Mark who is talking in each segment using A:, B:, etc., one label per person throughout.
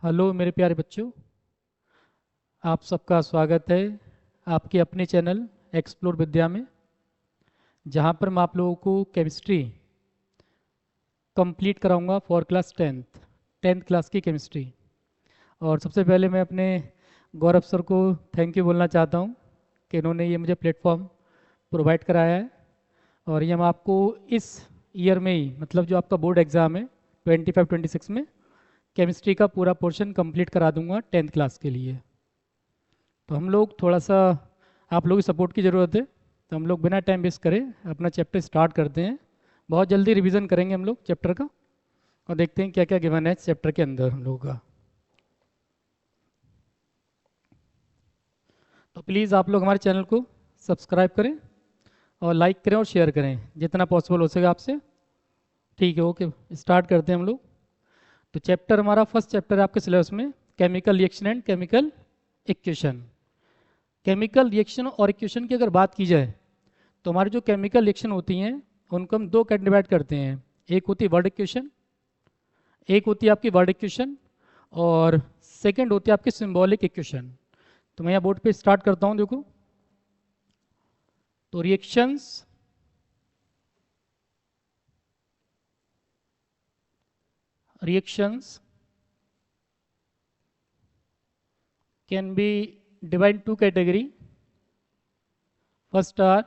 A: Hello मेरे प्यारे बच्चों, आप सबका स्वागत है आपके अपने चैनल एक्सप्लोर विद्या में, जहां पर मैं आप लोगों को केमिस्ट्री कंप्लीट कराऊंगा फॉर क्लास टेंथ क्लास की केमिस्ट्री। और सबसे पहले मैं अपने गौरव सर को थैंक यू बोलना चाहता हूं कि इन्होंने ये मुझे प्लेटफॉर्म प्रोवाइड कराया है। और ये मैं आपको इस ईयर में ही, मतलब जो आपका बोर्ड एग्ज़ाम है 25-26 में, केमिस्ट्री का पूरा पोर्शन कंप्लीट करा दूंगा टेंथ क्लास के लिए। तो हम लोग थोड़ा सा आप लोगों की सपोर्ट की ज़रूरत है, तो हम लोग बिना टाइम वेस्ट करे अपना चैप्टर स्टार्ट करते हैं। बहुत जल्दी रिवीजन करेंगे हम लोग चैप्टर का और देखते हैं क्या क्या गिवन है चैप्टर के अंदर हम लोगों का। तो प्लीज़ आप लोग हमारे चैनल को सब्सक्राइब करें और लाइक करें और शेयर करें जितना पॉसिबल हो सके आपसे। ठीक है, ओके, स्टार्ट करते हैं हम लोग। तो चैप्टर हमारा फर्स्ट चैप्टर है आपके सिलेबस में, chemical reaction and chemical equation. Chemical reaction और इक्वेशन की अगर बात की जाए तो हमारी जो केमिकल रिएक्शन होती हैं उनको हम दो कैट डिवाइड करते हैं। एक होती है वर्ड इक्वेशन, एक होती है आपकी वर्ड इक्वेशन, और सेकंड होती है आपकी सिंबॉलिक इक्वेशन। तो मैं यहाँ बोर्ड पे स्टार्ट करता हूँ, देखो। तो reactions can be divide two category. First are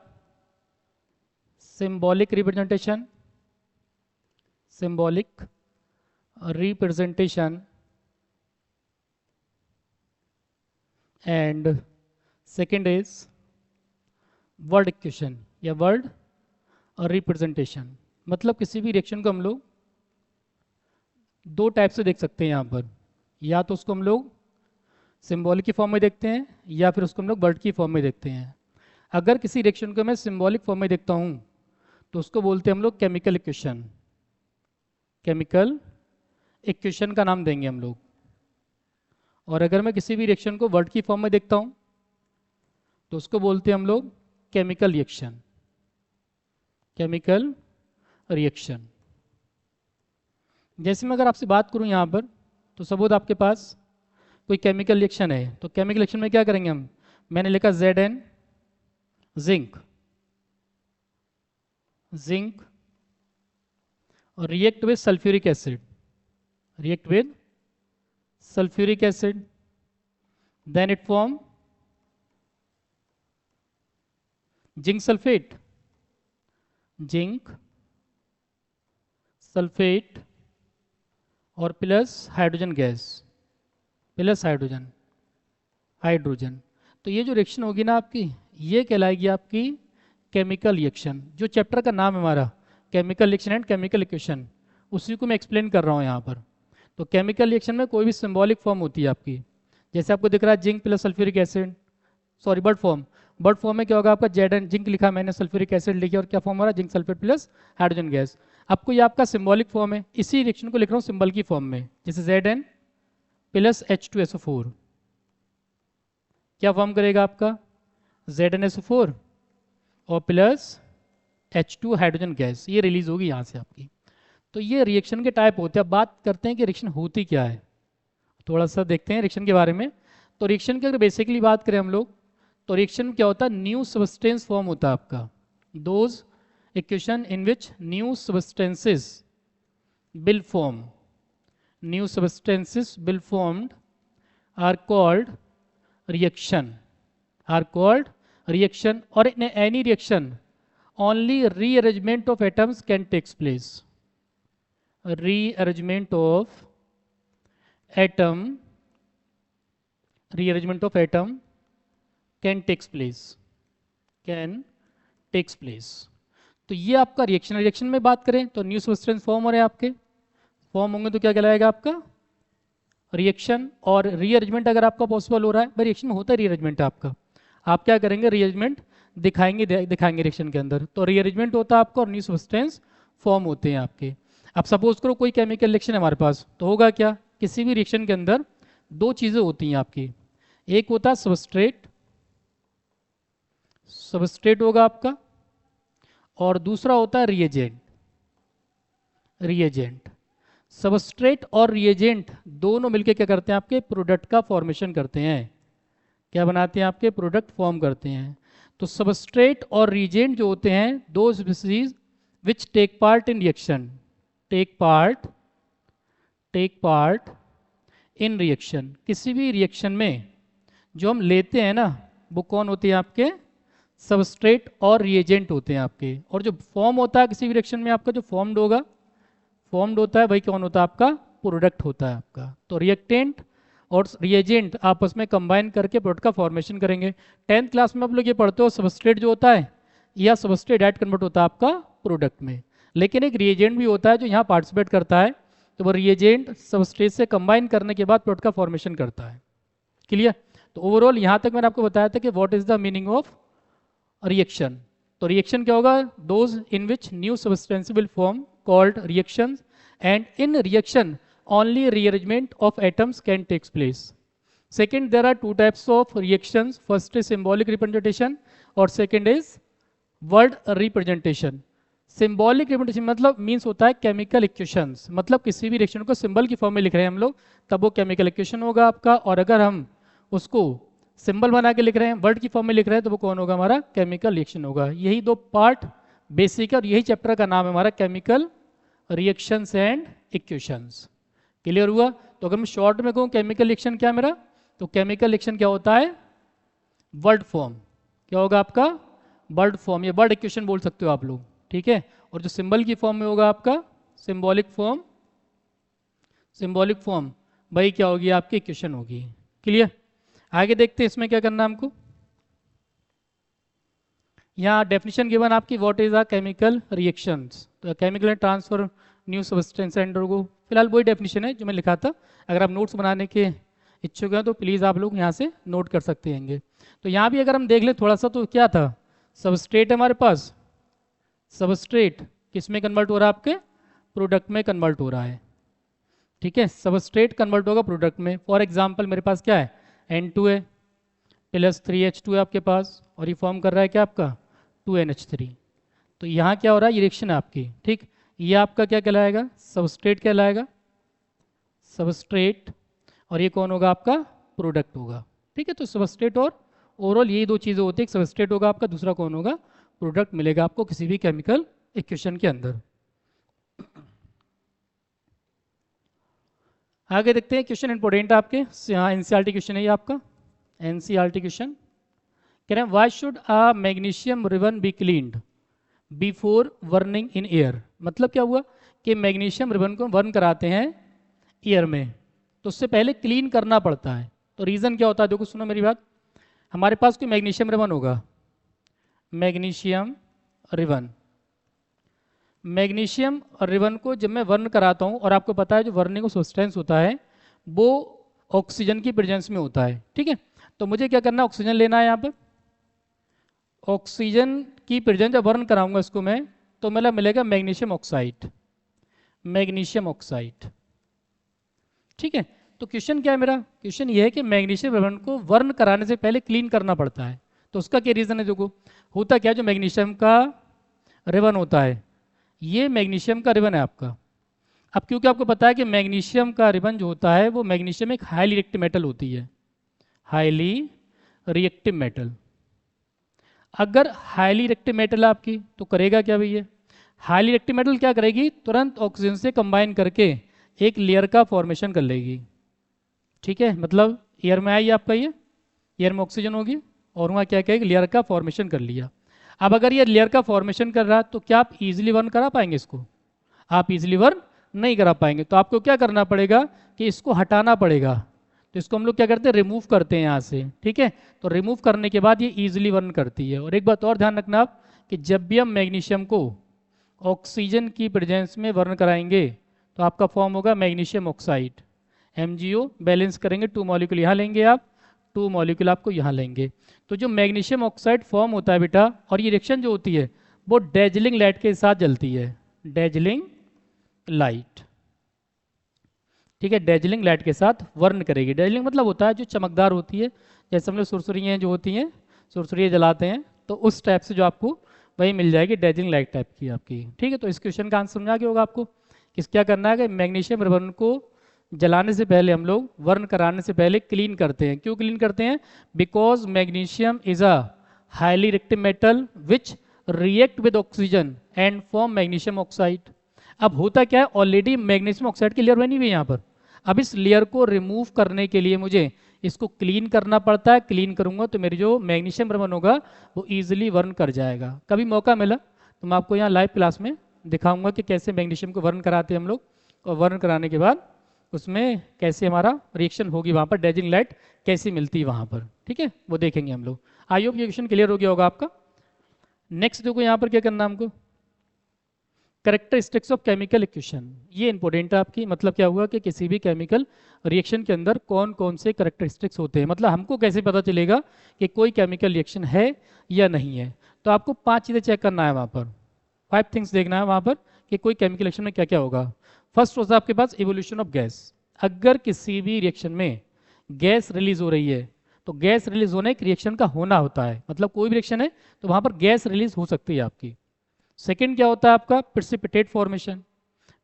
A: symbolic representation and second is word equation या word और रिप्रेजेंटेशन। मतलब किसी भी रिएक्शन को हम लोग दो टाइप से देख सकते हैं यहाँ पर, या तो उसको हम लोग सिंबॉलिक की फॉर्म में देखते हैं या फिर उसको हम लोग वर्ड की फॉर्म में देखते हैं। अगर किसी रिएक्शन को मैं सिंबॉलिक फॉर्म में देखता हूँ तो उसको बोलते हैं हम लोग केमिकल इक्वेशन। केमिकल इक्वेशन का नाम देंगे हम लोग। और अगर मैं किसी भी रिएक्शन को वर्ड की फॉर्म में देखता हूँ तो उसको बोलते हैं हम लोग केमिकल रिएक्शन। Chemical reaction. जैसे मैं अगर आपसे बात करूं यहाँ पर, तो सपोज आपके पास कोई केमिकल रिएक्शन है, तो केमिकल रिएक्शन में क्या करेंगे हम? मैंने लिखा Zn, जिंक, जिंक और react with sulphuric acid, react with sulphuric acid, then it form zinc sulphate, zinc sulphate और plus hydrogen gas, plus hydrogen, hydrogen. तो ये जो रिएक्शन होगी ना आपकी, ये कहलाएगी आपकी केमिकल रिएक्शन। जो चैप्टर का नाम है हमारा chemical reaction and chemical equation, उसी को मैं एक्सप्लेन कर रहा हूँ यहाँ पर। तो केमिकल रिएक्शन में कोई भी सिंबॉलिक फॉर्म होती है आपकी, जैसे आपको दिख रहा है zinc plus sulphuric acid, sorry bird form. Bird form में क्या होगा आपका? Zn, जिंक लिखा मैंने, सल्फ्यूरिक एसिड लिखी, और क्या फॉर्म हो रहा है? Zinc sulphate plus hydrogen gas. आपको ये आपका सिंबॉलिक फॉर्म है, इसी रिएक्शन को लिख रहा हूँ सिंबल की फॉर्म में, जैसे Zn प्लस H2SO4 क्या फॉर्म करेगा आपका? ZnSO4 और प्लस H2 हाइड्रोजन गैस, ये रिलीज होगी यहाँ से आपकी। तो ये रिएक्शन के टाइप होते हैं। अब बात करते हैं कि रिएक्शन होती क्या है, थोड़ा सा देखते हैं रिएक्शन के बारे में। तो रिएक्शन की अगर बेसिकली बात करें हम लोग, तो रिएक्शन क्या होता है? न्यू सब्सटेंस फॉर्म होता है आपका। Those equation in which new substances will form, new substances will formed are called reaction, are called reaction. Or in any reaction only rearrangement of atoms can takes place, rearrangement of atom, rearrangement of atom can takes place, can takes place। तो ये आपका reaction. Reaction में बात करें तो new substance form हो रहे हैं आपके, फॉर्म होंगे तो क्या कहलाएगा आपका? रिएक्शन। और रीअरेंजमेंट अगर आपका पॉसिबल हो रहा है, भाई रिएक्शन में होता है रीअरेंजमेंट आपका, आप क्या करेंगे? रीअरेंजमेंट दिखाएंगे, दिखाएंगे रिएक्शन के अंदर। तो रीअरेंजमेंट होता है आपका और न्यू सब्सटेंस फॉर्म होते हैं आपके। अब सपोज करो कोई केमिकल रिएक्शन है हमारे पास, तो होगा क्या? किसी भी रिएक्शन के अंदर दो चीज़ें होती हैं आपकी, एक होता है सबस्ट्रेट, सबस्ट्रेट होगा आपका, और दूसरा होता है रिएजेंट, रिएजेंट। सबस्ट्रेट और रिएजेंट दोनों मिलकर क्या करते हैं, आपके प्रोडक्ट का फॉर्मेशन करते हैं। क्या बनाते हैं, आपके प्रोडक्ट फॉर्म करते हैं। तो सबस्ट्रेट और रिएजेंट जो होते हैं, दो species which take part in reaction, take part in reaction, किसी भी रिएक्शन में जो हम लेते हैं ना, वो कौन होते हैं, आपके सबस्ट्रेट और रिएजेंट होते हैं आपके। और जो फॉर्म होता है किसी भी रिएक्शन में, आपका जो फॉर्म्ड होता है, वही कौन होता है, आपका प्रोडक्ट होता है आपका। तो रिएक्टेंट और रिएजेंट आपस में कंबाइन करके प्रोडक्ट का फॉर्मेशन करेंगे। 10th क्लास में आप लोग ये पढ़ते हो, सबस्ट्रेट जो होता है या सबस्ट्रेट डायरेक्ट कन्वर्ट होता है आपका प्रोडक्ट में, लेकिन एक रिएजेंट भी होता है जो यहाँ पार्टिसिपेट करता है। तो वो रिएजेंट सबस्ट्रेट से कंबाइन करने के बाद प्रोडक्ट का फॉर्मेशन करता है। क्लियर? तो ओवरऑल यहाँ तक मैंने आपको बताया था कि what is the meaning of reaction. तो रिएक्शन क्या होगा, those in which new substance will form called reactions, and in reaction only rearrangement of atoms can takes place. Second, there are two types of reactions. First is symbolic representation और second is word representation. Symbolic representation मतलब means होता है chemical equations, मतलब किसी भी reaction को symbol की form में लिख रहे हैं हम लोग, तब वो केमिकल इक्वेशन होगा आपका। और अगर हम उसको सिंबल बना के लिख रहे हैं, वर्ड की फॉर्म में लिख रहे हैं, तो वो कौन होगा, हमारा केमिकल रिएक्शन होगा। यही दो पार्ट बेसिक है और यही चैप्टर का नाम है हमारा chemical reactions and equations. Clear हुआ? तो अगर मैं शॉर्ट में कहूँ केमिकल रिएक्शन क्या है मेरा, तो केमिकल रिएक्शन क्या होता है, वर्ड फॉर्म। क्या होगा आपका, वर्ड फॉर्म, या वर्ड इक्वेशन बोल सकते हो आप लोग, ठीक है। और जो सिंबल की फॉर्म में होगा आपका सिंबॉलिक फॉर्म, वही क्या होगी, आपकी इक्वेशन होगी। क्लियर? आगे देखते हैं इसमें क्या करना है हमको। यहाँ डेफिनेशन गिवन आपकी, what is a chemical reactions. तो chemical transfer new substance and को, फिलहाल वही डेफिनेशन है जो मैं लिखा था। अगर आप नोट्स बनाने के इच्छुक हैं तो प्लीज़ आप लोग यहाँ से नोट कर सकते हैं। तो यहाँ भी अगर हम देख लें थोड़ा सा, तो क्या था, सबस्ट्रेट है हमारे पास, सबस्ट्रेट किस में कन्वर्ट हो रहा है, आपके प्रोडक्ट में कन्वर्ट हो रहा है, ठीक है। सबस्ट्रेट कन्वर्ट होगा प्रोडक्ट में। फॉर एग्जाम्पल मेरे पास क्या है, N2 है प्लस 3H2 है आपके पास, और ये फॉर्म कर रहा है क्या आपका 2NH3। तो यहाँ क्या हो रहा है, ये रिएक्शन है आपकी, ठीक। ये आपका क्या कहलाएगा, सबस्ट्रेट कहलाएगा, सबस्ट्रेट, और ये कौन होगा, आपका प्रोडक्ट होगा, ठीक है। तो सबस्ट्रेट और ओवरऑल यही दो चीज़ें होती है, एक सबस्ट्रेट होगा आपका, दूसरा कौन होगा, प्रोडक्ट मिलेगा आपको किसी भी केमिकल इक्वेशन के अंदर। आगे देखते हैं, क्वेश्चन इंपॉर्टेंट है आपके, यहाँ एनसीईआरटी क्वेश्चन है ये आपका, एनसीईआरटी क्वेश्चन कह रहे हैं why should a magnesium ribbon be cleaned before burning in air. मतलब क्या हुआ कि मैग्नीशियम रिबन को बर्न कराते हैं एयर में, तो उससे पहले क्लीन करना पड़ता है। तो रीज़न क्या होता है, देखो सुनो मेरी बात, हमारे पास कोई मैग्नीशियम रिबन होगा, मैग्नीशियम रिबन, मैग्नीशियम रिबन को जब मैं बर्न कराता हूँ, और आपको पता है जो बर्निंग सब्सटेंस होता है वो ऑक्सीजन की प्रेजेंस में होता है, ठीक है। तो मुझे क्या करना है, ऑक्सीजन लेना है यहाँ पे, ऑक्सीजन की प्रेजेंस जब बर्न कराऊंगा इसको मैं, तो मेरा मिलेगा मैग्नीशियम ऑक्साइड, मैग्नीशियम ऑक्साइड, ठीक है। तो क्वेश्चन क्या है मेरा, क्वेश्चन ये है कि मैग्नीशियम रिबन को बर्न कराने से पहले क्लीन करना पड़ता है। तो उसका क्या रीज़न है, देखो होता क्या, जो मैग्नीशियम का रिबन होता है, ये मैग्नीशियम का रिबन है आपका। अब क्योंकि आपको पता है कि मैग्नीशियम का रिबन जो होता है वो मैग्नीशियम एक हाईली रिएक्टिव मेटल होती है, हाईली रिएक्टिव मेटल। अगर हाईली रिएक्टिव मेटल है आपकी, तो करेगा क्या भैया, हाईली रिएक्टिव मेटल क्या करेगी, तुरंत ऑक्सीजन से कंबाइन करके एक लेयर का फॉर्मेशन कर लेगी, ठीक है। मतलब एयर में आई आपका, ये एयर में ऑक्सीजन होगी और वहाँ क्या कहेगी, लेयर का फॉर्मेशन कर लिया। अब अगर ये लेयर का फॉर्मेशन कर रहा है तो क्या आप इजीली बर्न करा पाएंगे इसको, आप इजीली बर्न नहीं करा पाएंगे। तो आपको क्या करना पड़ेगा कि इसको हटाना पड़ेगा। तो इसको हम लोग क्या करते हैं, रिमूव करते हैं यहाँ से, ठीक है। तो रिमूव करने के बाद ये इजीली बर्न करती है। और एक बात और ध्यान रखना आप कि जब भी हम मैग्नीशियम को ऑक्सीजन की प्रेजेंस में बर्न कराएंगे तो आपका फॉर्म होगा मैग्नीशियम ऑक्साइड, MgO बैलेंस करेंगे, 2 मॉलिक्यूल यहाँ लेंगे आप, 2 मॉलिक्यूल आपको यहाँ लेंगे। तो जो मैग्नीशियम ऑक्साइड फॉर्म होता है बेटा, और ये रिएक्शन जो होती है वो डेजलिंग लाइट के साथ जलती है, डेजलिंग लाइट, ठीक है। डेजलिंग लाइट के साथ वर्न करेगी। डेजलिंग मतलब होता है जो चमकदार होती है, जैसे हम लोग सुरसुरियाँ जो होती हैं, सुरसुरियाँ जलाते हैं, तो उस टाइप से जो आपको वही मिल जाएगी, डेजलिंग लाइट टाइप की आपकी, ठीक है। तो इस क्वेश्चन का आंसर समझा गया होगा आपको किस क्या करना है कि मैग्नीशियम रिबन को जलाने से पहले हम लोग वर्न कराने से पहले क्लीन करते हैं। क्यों क्लीन करते हैं? Because magnesium is a highly reactive metal which react with oxygen and form magnesium oxide. अब होता क्या है, ऑलरेडी मैग्नीशियम ऑक्साइड की लेयर बनी हुई है यहाँ पर। अब इस लेयर को रिमूव करने के लिए मुझे इसको क्लीन करना पड़ता है। क्लीन करूंगा तो मेरी जो मैग्नीशियम रिबन होगा वो ईजिली वर्न कर जाएगा। कभी मौका मिला तो मैं आपको यहाँ लाइव क्लास में दिखाऊंगा कि कैसे मैग्नीशियम को वर्न कराते हैं हम लोग, और वर्न कराने के बाद उसमें कैसे हमारा रिएक्शन होगी, वहाँ पर डेजिंग लाइट कैसी मिलती है वहाँ पर। ठीक है, वो देखेंगे हम लोग। आई होप ये क्वेश्चन क्लियर हो गया होगा आपका। नेक्स्ट देखो यहाँ पर क्या करना है हमको, कैरेक्टरिस्टिक्स ऑफ केमिकल इक्वेशन। ये इंपॉर्टेंट है आपकी। मतलब क्या हुआ कि किसी भी केमिकल रिएक्शन के अंदर कौन कौन से कैरेक्टरिस्टिक्स होते हैं, मतलब हमको कैसे पता चलेगा कि कोई केमिकल रिएक्शन है या नहीं है। तो आपको 5 चीज़ें चेक करना है वहाँ पर, 5 थिंग्स देखना है वहाँ पर कि कोई केमिकल रिएक्शन में क्या क्या होगा। फर्स्ट होता है आपके पास इवोल्यूशन ऑफ गैस। अगर किसी भी रिएक्शन में गैस रिलीज हो रही है तो गैस रिलीज होने एक रिएक्शन का होना होता है, मतलब कोई भी रिएक्शन है तो वहाँ पर गैस रिलीज हो सकती है आपकी। सेकेंड क्या होता है आपका, प्रेसिपिटेट फॉर्मेशन,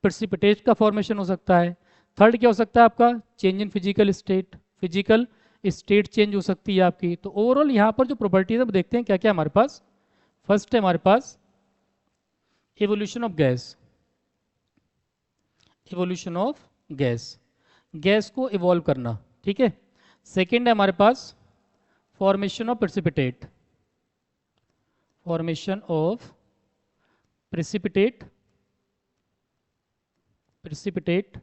A: प्रेसिपिटेट का फॉर्मेशन हो सकता है। थर्ड क्या हो सकता है आपका, change in physical state, physical state change हो सकती है आपकी। तो ओवरऑल यहाँ पर जो प्रॉपर्टीज है वो देखते हैं क्या क्या हमारे पास। फर्स्ट है हमारे पास evolution of gas, evolution of gas, gas को इवॉल्व करना। ठीक है। सेकेंड है हमारे पास formation of precipitate, formation of precipitate, precipitate.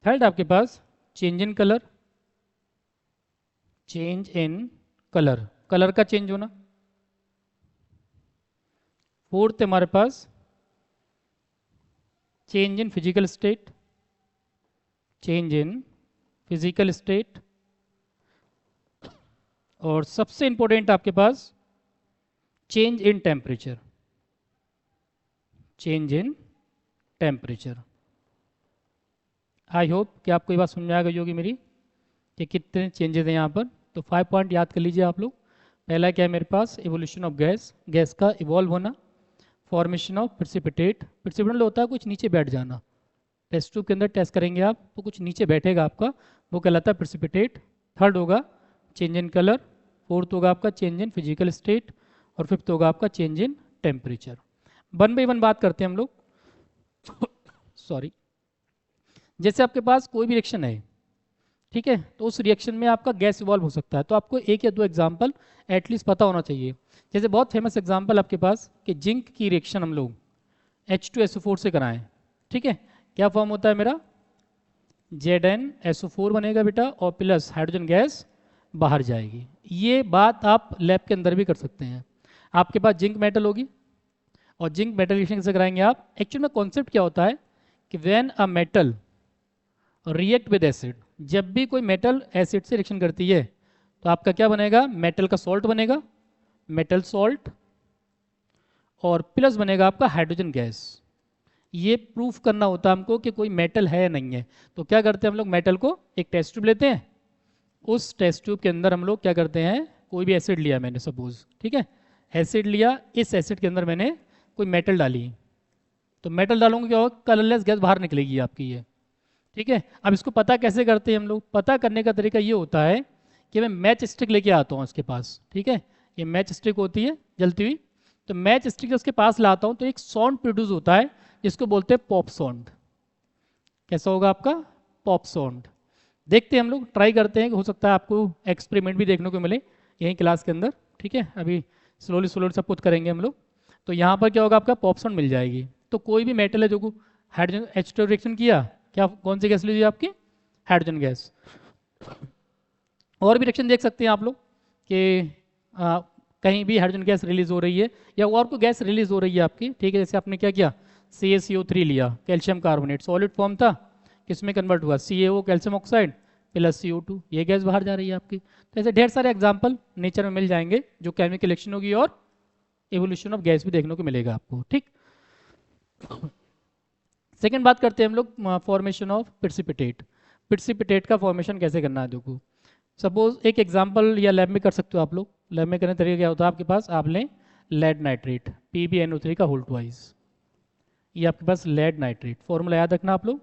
A: Third आपके पास change in colour, change in colour, colour का चेंज होना। फोर्थ हमारे पास change in physical state, change in physical state. और सबसे इंपॉर्टेंट आपके पास change in temperature, change in temperature. I hope कि आपको ये बात समझ में आ गई होगी मेरी कि कितने चेंजेस हैं यहाँ पर। तो 5 पॉइंट याद कर लीजिए आप लोग। पहला क्या है मेरे पास, इवोल्यूशन ऑफ गैस, गैस का इवॉल्व होना। फॉर्मेशन ऑफ प्रेसिपिटेट, प्रेसिपिटेट होता है कुछ नीचे बैठ जाना। टेस्ट ट्यूब के अंदर टेस्ट करेंगे आप तो कुछ नीचे बैठेगा आपका, वो कहलाता है प्रेसिपिटेट। थर्ड होगा चेंज इन कलर, फोर्थ होगा आपका चेंज इन फिजिकल स्टेट, और फिफ्थ होगा आपका चेंज इन टेम्परेचर। 1 बाई 1 बात करते हैं हम लोग। सॉरी, जैसे आपके पास कोई भी रिएक्शन है, ठीक है, तो उस रिएक्शन में आपका गैस इवॉल्व हो सकता है। तो आपको 1 या 2 एग्जाम्पल एटलीस्ट पता होना चाहिए। जैसे बहुत फेमस एग्जाम्पल आपके पास कि जिंक की रिएक्शन हम लोग H2SO4 से कराएं। ठीक है, क्या फॉर्म होता है मेरा, ZnSO4 बनेगा बेटा, और प्लस हाइड्रोजन गैस बाहर जाएगी। ये बात आप लैब के अंदर भी कर सकते हैं। आपके पास जिंक मेटल होगी और जिंक मेटल रिएक्शन से कराएंगे आप। एक्चुअल में कॉन्सेप्ट क्या होता है कि when a metal react with acid, जब भी कोई मेटल एसिड से रिएक्शन करती है तो आपका क्या बनेगा, मेटल का सॉल्ट बनेगा, मेटल सॉल्ट, और प्लस बनेगा आपका हाइड्रोजन गैस। ये प्रूफ करना होता है हमको कि कोई मेटल है या नहीं है। तो क्या करते हैं हम लोग, मेटल को एक टेस्ट ट्यूब लेते हैं, उस टेस्ट ट्यूब के अंदर हम लोग क्या करते हैं, कोई भी एसिड लिया मैंने सपोज, ठीक है, एसिड लिया, इस एसिड के अंदर मैंने कोई मेटल डाली, तो मेटल डालूंगा क्या होगा, कलरलेस गैस बाहर निकलेगी आपकी ये। ठीक है, अब इसको पता कैसे करते हैं हम लोग, पता करने का तरीका ये होता है कि मैं मैच स्टिक लेके आता हूँ इसके पास। ठीक है, ये मैच स्टिक होती है जलती हुई, तो मैच स्टिक उसके पास लाता हूँ तो एक साउंड प्रोड्यूस होता है जिसको बोलते हैं पॉप साउंड। कैसा होगा आपका, पॉप साउंड। देखते हैं हम लोग, ट्राई करते हैं कि हो सकता है आपको एक्सपेरिमेंट भी देखने को मिले यहीं क्लास के अंदर। ठीक है, अभी स्लोली स्लोली सब कुछ करेंगे हम लोग। तो यहाँ पर क्या होगा, आपका पॉप साउंड मिल जाएगी। तो कोई भी मेटल है जो को हाइड्रोजन H2 रिएक्शन किया, क्या कौन सी गैस लीजिए आपकी, हाइड्रोजन गैस। और भी रिएक्शन देख सकते हैं आप लोग कि कहीं भी हाइड्रोजन गैस रिलीज हो रही है या और कोई गैस रिलीज हो रही है आपकी। ठीक है, जैसे आपने क्या किया, CaCO3 लिया, कैल्शियम कार्बोनेट, सॉलिड फॉर्म था, किसमें कन्वर्ट हुआ, CaO calcium oxide plus CO2, ये गैस बाहर जा रही है आपकी। तो ऐसे ढेर सारे एग्जाम्पल नेचर में मिल जाएंगे जो केमिकल रिएक्शन होगी और इवोल्यूशन ऑफ गैस भी देखने को मिलेगा आपको। ठीक, सेकेंड बात करते हैं हम लोग फॉर्मेशन ऑफ प्रेसिपिटेट। प्रेसिपिटेट का फॉर्मेशन कैसे करना है देखो। सपोज एक एग्जांपल या लैब में कर सकते हो आप लोग। लैब में करने का तरीका क्या होता है, आपके पास आप लें लेड नाइट्रेट PbNO3 का होल ट्वाइस, ये आपके पास लेड नाइट्रेट, फॉर्मूला याद रखना आप लोग।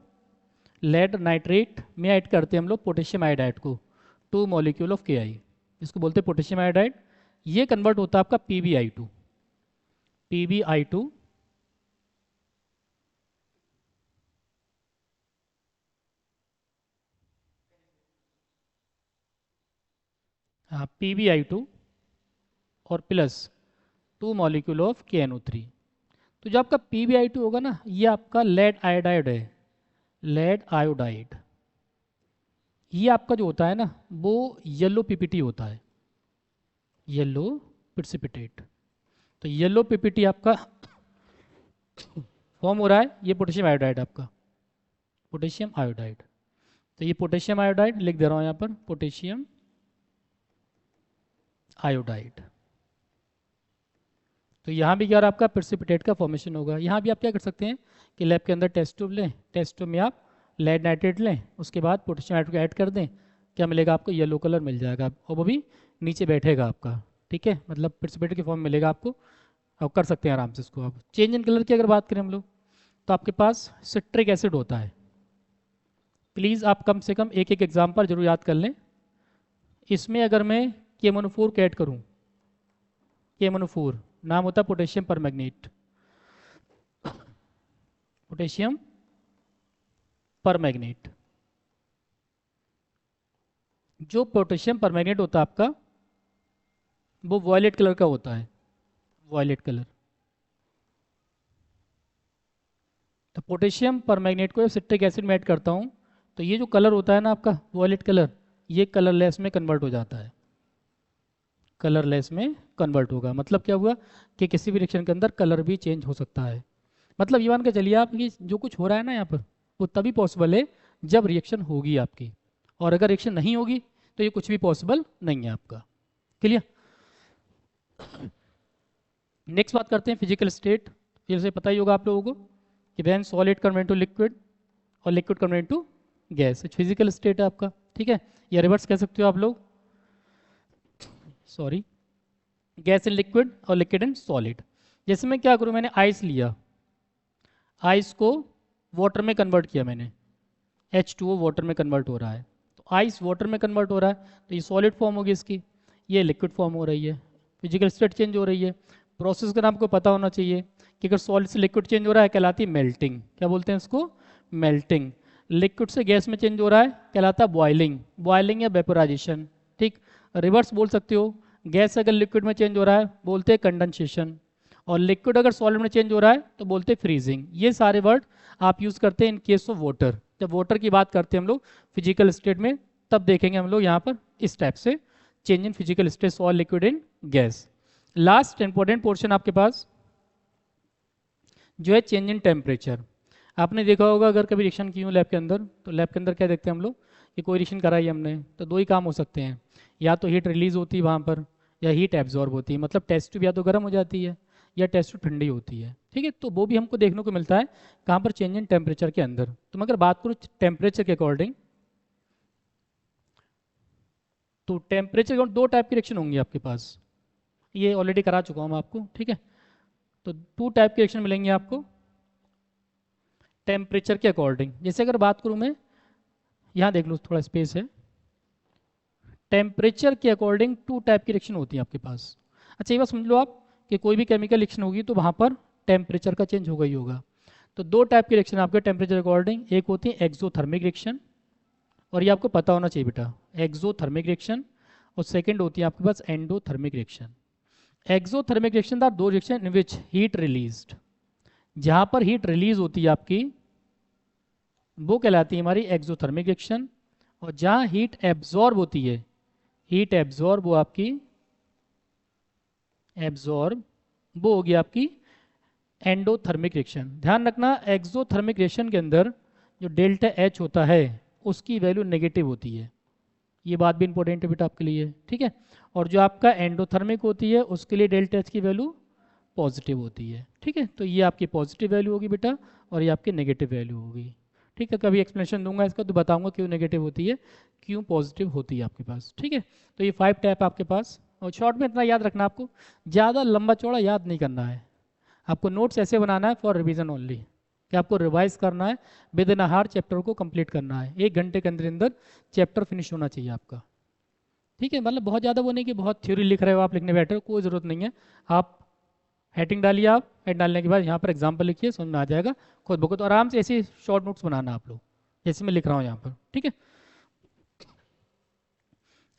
A: लेड नाइट्रेट में ऐड करते हैं हम लोग पोटेशियम आयोडाइड को, 2 मॉलिक्यूल ऑफ KI, इसको बोलते हैं पोटेशियम आयोडाइड। ये कन्वर्ट होता है आपका PbI2, PbI2 हाँ PbI2 और प्लस 2 मॉलिक्यूल ऑफ KNO3। तो जो आपका PbI2 होगा ना, ये आपका लेड आयोडाइड है, लेड आयोडाइड। ये आपका जो होता है ना वो येलो PPT होता है, येलो प्रिसिपिटेट। तो येलो PPT आपका फॉर्म हो रहा है, ये पोटेशियम आयोडाइड आपका, पोटेशियम आयोडाइड। तो ये पोटेशियम आयोडाइड लिख दे रहा हूँ यहाँ पर, पोटेशियम आयोडाइड। तो यहाँ भी क्या और आपका प्रेसिपिटेट का फॉर्मेशन होगा। यहाँ भी आप क्या कर सकते हैं कि लैब के अंदर टेस्ट ट्यूब लें, टेस्ट ट्यूब में आप लेड नाइट्रेट लें, उसके बाद पोटेशियम नाइट्रेट को ऐड कर दें, क्या मिलेगा आपको, येलो कलर मिल जाएगा और वो भी नीचे बैठेगा आपका, ठीक है, मतलब प्रेसिपिटेट की फॉर्म मिलेगा आपको। और कर सकते हैं आराम से इसको। आप चेंज इन कलर की अगर बात करें हम लोग, तो आपके पास सिट्रिक एसिड होता है। प्लीज़ आप कम से कम एक एक एग्जाम्पल जरूर याद कर लें। इसमें अगर मैं KMnO4 को ऐड करूँ, KMnO4 नाम होता है पोटेशियम परमैंगनेट, पोटेशियम परमैंगनेट। जो पोटेशियम परमैंगनेट होता है आपका वो वॉयलेट कलर का होता है, वॉयलेट कलर। तो पोटेशियम परमैंगनेट को सिट्रिक एसिड में ऐड करता हूँ तो ये जो कलर होता है ना आपका वॉयलेट कलर, ये कलरलेस में कन्वर्ट हो जाता है, कलरलेस में कन्वर्ट होगा। मतलब क्या हुआ कि किसी भी रिएक्शन के अंदर कलर भी चेंज हो सकता है। मतलब ये मान के चलिए आप कि जो कुछ हो रहा है ना यहाँ पर वो तभी पॉसिबल है जब रिएक्शन होगी आपकी, और अगर रिएक्शन नहीं होगी तो ये कुछ भी पॉसिबल नहीं है आपका। क्लियर। नेक्स्ट बात करते हैं फिजिकल स्टेट। फिर से पता ही होगा आप लोगों को कि when solid convert to liquid और liquid convert to gas, physical state है आपका, ठीक है। या रिवर्स कह सकते हो आप लोग, सॉरी, गैस इन लिक्विड और लिक्विड इन सॉलिड। जैसे मैं क्या करूँ, मैंने आइस लिया, आइस को वाटर में कन्वर्ट किया मैंने, H2O वाटर में कन्वर्ट हो रहा है, तो आइस वाटर में कन्वर्ट हो रहा है तो ये सॉलिड फॉर्म होगी इसकी, ये लिक्विड फॉर्म हो रही है, फिजिकल स्टेट चेंज हो रही है। प्रोसेस का नाम आपको पता होना चाहिए कि अगर सॉलिड से लिक्विड चेंज हो रहा है कहलाती है मेल्टिंग, क्या बोलते हैं इसको, मेल्टिंग। लिक्विड से गैस में चेंज हो रहा है कहलाता है बॉइलिंग, बॉइलिंग या वेपोराइजेशन, ठीक। रिवर्स बोल सकते हो, गैस अगर लिक्विड में चेंज हो रहा है बोलते हैं कंडेंसेशन, और लिक्विड अगर सॉलिड में चेंज हो रहा है तो बोलते हैं फ्रीजिंग। ये सारे वर्ड आप यूज़ करते हैं इन केस ऑफ वाटर। जब वाटर की बात करते हैं हम लोग फिजिकल स्टेट में, तब देखेंगे हम लोग यहाँ पर इस टाइप से change in physical state, solid liquid in gas. Last important portion आपके पास जो है चेंज इन टेम्परेचर। आपने देखा होगा अगर कभी रिएक्शन की हो लैब के अंदर, तो लैब के अंदर क्या देखते हैं हम लोग कि कोई रिएक्शन कराई हमने तो दो ही काम हो सकते हैं, या तो हीट रिलीज होती है वहाँ पर या हीट एब्जॉर्ब होती है। मतलब टेस्ट ट्यूब या तो गर्म हो जाती है या टेस्ट ट्यूब ठंडी होती है, ठीक है। तो वो भी हमको देखने को मिलता है कहाँ पर, चेंज इन टेम्परेचर के अंदर। तो मैं अगर बात करूँ टेम्परेचर के अकॉर्डिंग, तो टेम्परेचर दो टाइप की रिएक्शन होंगी आपके पास, ये ऑलरेडी करा चुका हूँ मैं आपको, ठीक है। तो 2 टाइप के रिएक्शन मिलेंगे आपको टेम्परेचर के अकॉर्डिंग। जैसे अगर बात करूँ मैं, यहाँ देख लो थोड़ा स्पेस है, टेम्परेचर के अकॉर्डिंग 2 टाइप की रिएक्शन होती है आपके पास। अच्छा ये बात समझ लो आप कि कोई भी केमिकल रिएक्शन होगी तो वहाँ पर टेम्परेचर का चेंज होगा ही होगा। तो 2 टाइप की रिएक्शन आपके टेम्परेचर अकॉर्डिंग, एक होती है एक्सोथर्मिक रिएक्शन, और ये आपको पता होना चाहिए बेटा, एक्सोथर्मिक रिएक्शन, और सेकेंड होती है आपके पास endothermic reaction. Exothermic reaction are दो reaction in which heat released, जहाँ पर हीट रिलीज होती है आपकी वो कहलाती है हमारी एक्सोथर्मिक रिएक्शन, और जहाँ हीट एब्जॉर्ब होती है, हीट एब्जॉर्ब वो आपकी एब्जॉर्ब वो होगी आपकी एंडोथर्मिक रिएक्शन। ध्यान रखना एक्सोथर्मिक रिएक्शन के अंदर जो डेल्टा H होता है उसकी वैल्यू नेगेटिव होती है, ये बात भी इंपॉर्टेंट है बेटा आपके लिए, ठीक है। और जो आपका एंडोथर्मिक होती है उसके लिए डेल्टा H की वैल्यू पॉजिटिव होती है, ठीक है। तो ये आपकी पॉजिटिव वैल्यू होगी बेटा और ये आपकी नेगेटिव वैल्यू होगी, ठीक है। कभी एक्सप्लेनेशन दूंगा इसका तो बताऊंगा क्यों नेगेटिव होती है, क्यों पॉजिटिव होती है आपके पास, ठीक है। तो ये 5 टाइप आपके पास, और शॉर्ट में इतना याद रखना, आपको ज़्यादा लंबा चौड़ा याद नहीं करना है, आपको नोट्स ऐसे बनाना है फॉर रिवीजन ओनली, कि आपको रिवाइज करना है, विद इन हार चैप्टर को कंप्लीट करना है, 1 घंटे के अंदर अंदर चैप्टर फिनिश होना चाहिए आपका। ठीक है, मतलब बहुत ज़्यादा वो नहीं कि बहुत थ्योरी लिख रहे हो आप, लिखने बैठे हो, कोई ज़रूरत नहीं है। आप हेडिंग डालिए, आप हेड डालने के बाद यहाँ पर एग्जाम्पल लिखिए, समझ में आ जाएगा खुद ब खुद। आराम से ऐसे शॉर्ट नोट्स बनाना आप लोग, जैसे मैं लिख रहा हूँ यहाँ पर। ठीक है,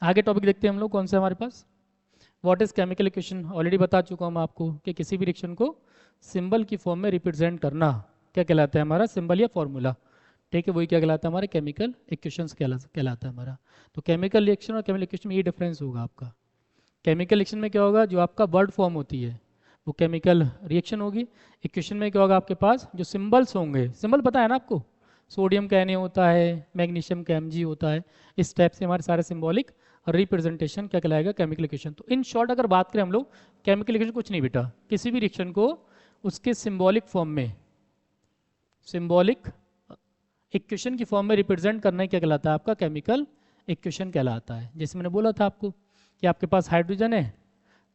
A: आगे टॉपिक देखते हैं हम लोग, कौन सा हमारे पास, what is chemical equation. Already बता चुका हूँ मैं आपको कि किसी भी रिएक्शन को सिंबल की फॉर्म में रिप्रेजेंट करना क्या कहलाता है, हमारा सिंबल या फॉर्मूला। ठीक है, वही क्या कहलाता है, हमारे केमिकल इक्वेशंस कहलाता है हमारा। तो केमिकल रिएक्शन और केमिकल इक्वेशन में ये डिफरेंस होगा आपका। केमिकल रिएक्शन में क्या होगा, जो आपका वर्ड फॉर्म होती है वो केमिकल रिएक्शन होगी। इक्वेशन में क्या होगा, आपके पास जो सिंबल्स होंगे, सिंबल पता है ना आपको, सोडियम का Na होता है, मैग्नीशियम का Mg होता है, इस टाइप से हमारे सारे सिंबॉलिक रिप्रेजेंटेशन क्या कहलाएगा, केमिकल इक्वेशन। तो इन शॉर्ट अगर बात करें हम लोग, केमिकल इक्वेशन कुछ नहीं बेटा, किसी भी रिएक्शन को उसके सिंबॉलिक फॉर्म में, सिंबॉलिक इक्वेशन की फॉर्म में रिप्रेजेंट करना क्या कहलाता है, आपका केमिकल इक्वेशन कहलाता है। जैसे मैंने बोला था आपको कि आपके पास हाइड्रोजन है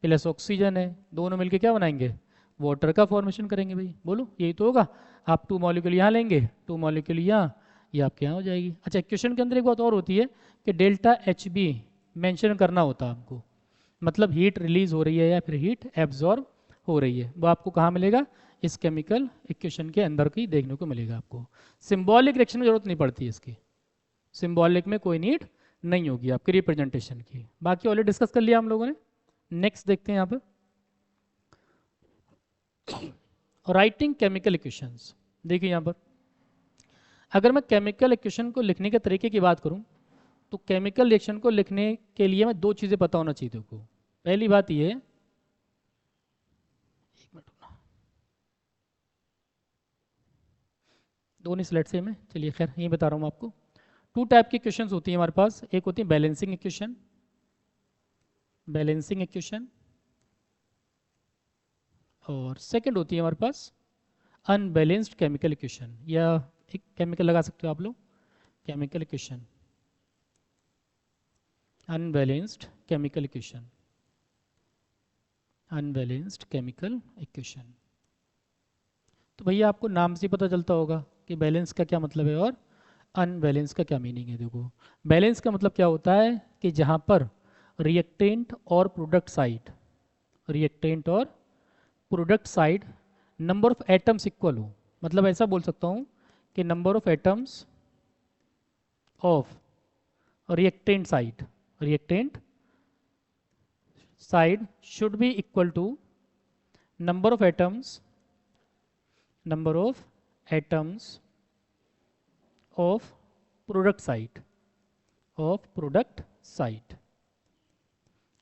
A: प्लस ऑक्सीजन है, दोनों मिलके क्या बनाएंगे, वाटर का फॉर्मेशन करेंगे भाई, बोलो यही तो होगा। आप 2 मॉलिक्यूल यहाँ लेंगे, 2 मॉलिक्यूल यहाँ, ये आपके यहाँ हो जाएगी। अच्छा, इक्वेशन के अंदर एक बात और होती है कि डेल्टा Hb मेंशन करना होता है आपको, मतलब हीट रिलीज हो रही है या फिर हीट एब्जॉर्ब हो रही है, वो आपको कहाँ मिलेगा, इस केमिकल इक्वेशन के अंदर की देखने को मिलेगा आपको। सिंबॉलिक रिएक्शन में जरूरत नहीं पड़ती है इसकी, सिंबॉलिक में कोई नीड नहीं होगी आपकी रिप्रेजेंटेशन की। बाकी ऑलरेडी डिस्कस कर लिया हम लोगों ने। नेक्स्ट देखते हैं यहाँ पर, राइटिंग केमिकल इक्वेशंस। देखिए यहाँ पर, अगर मैं केमिकल इक्वेशन को लिखने के तरीके की बात करूँ तो केमिकल रिएक्शन को लिखने के लिए मैं 2 चीज़ें पता होना चाहिए देखो। पहली बात ये, एक मिनट, दोनों स्लाइड से मैं, चलिए खैर ये बता रहा हूँ आपको। 2 टाइप की इक्वेशंस होती हैं हमारे पास, एक होती है बैलेंसिंग इक्वेशन, बैलेंसिंग इक्वेशन, और सेकंड होती है हमारे पास अनबैलेंस्ड केमिकल इक्वेशन, या एक केमिकल लगा सकते हो आप लोग, chemical equation, unbalanced chemical equation, unbalanced chemical equation. तो भैया आपको नाम से पता चलता होगा कि बैलेंस का क्या मतलब है और अनबैलेंस का क्या मीनिंग है। देखो, बैलेंस का मतलब क्या होता है कि जहाँ पर रिएक्टेंट और प्रोडक्ट साइड, रिएक्टेंट और product side number of atoms equal हो, मतलब ऐसा बोल सकता हूँ कि number of atoms of reactant side, reactant side should be equal to number of atoms, number of atoms of product side, of product side।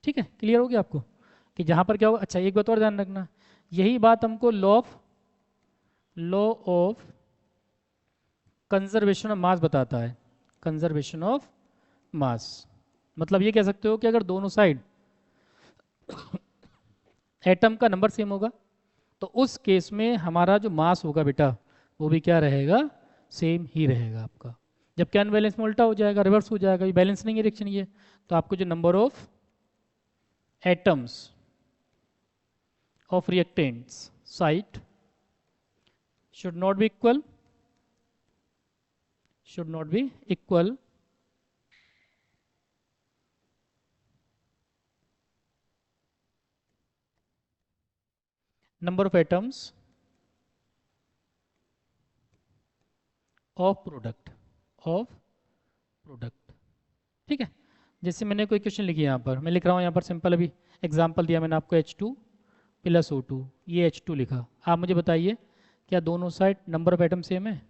A: ठीक है, क्लियर हो गया आपको कि जहां पर क्या होगा। अच्छा, एक बात और ध्यान रखना, यही बात हमको law of conservation of mass बताता है, कंजर्वेशन ऑफ मास। मतलब ये कह सकते हो कि अगर दोनों साइड एटम का नंबर सेम होगा तो उस केस में हमारा जो मास होगा बेटा वो भी क्या रहेगा, सेम ही रहेगा आपका। जब क्या अनबैलेंस में उल्टा हो जाएगा, रिवर्स हो जाएगा, ये बैलेंस नहीं है रिएक्शन ये, तो आपको जो number of atoms of reactants site should not be equal, should not be equal number of atoms of product, of product। ठीक है, जैसे मैंने कोई क्वेश्चन लिखी है यहाँ पर, मैं लिख रहा हूँ यहाँ पर सिंपल, अभी एग्जांपल दिया मैंने आपको H2 प्लस O2, ये H2 लिखा। आप मुझे बताइए क्या दोनों side number of atom same है,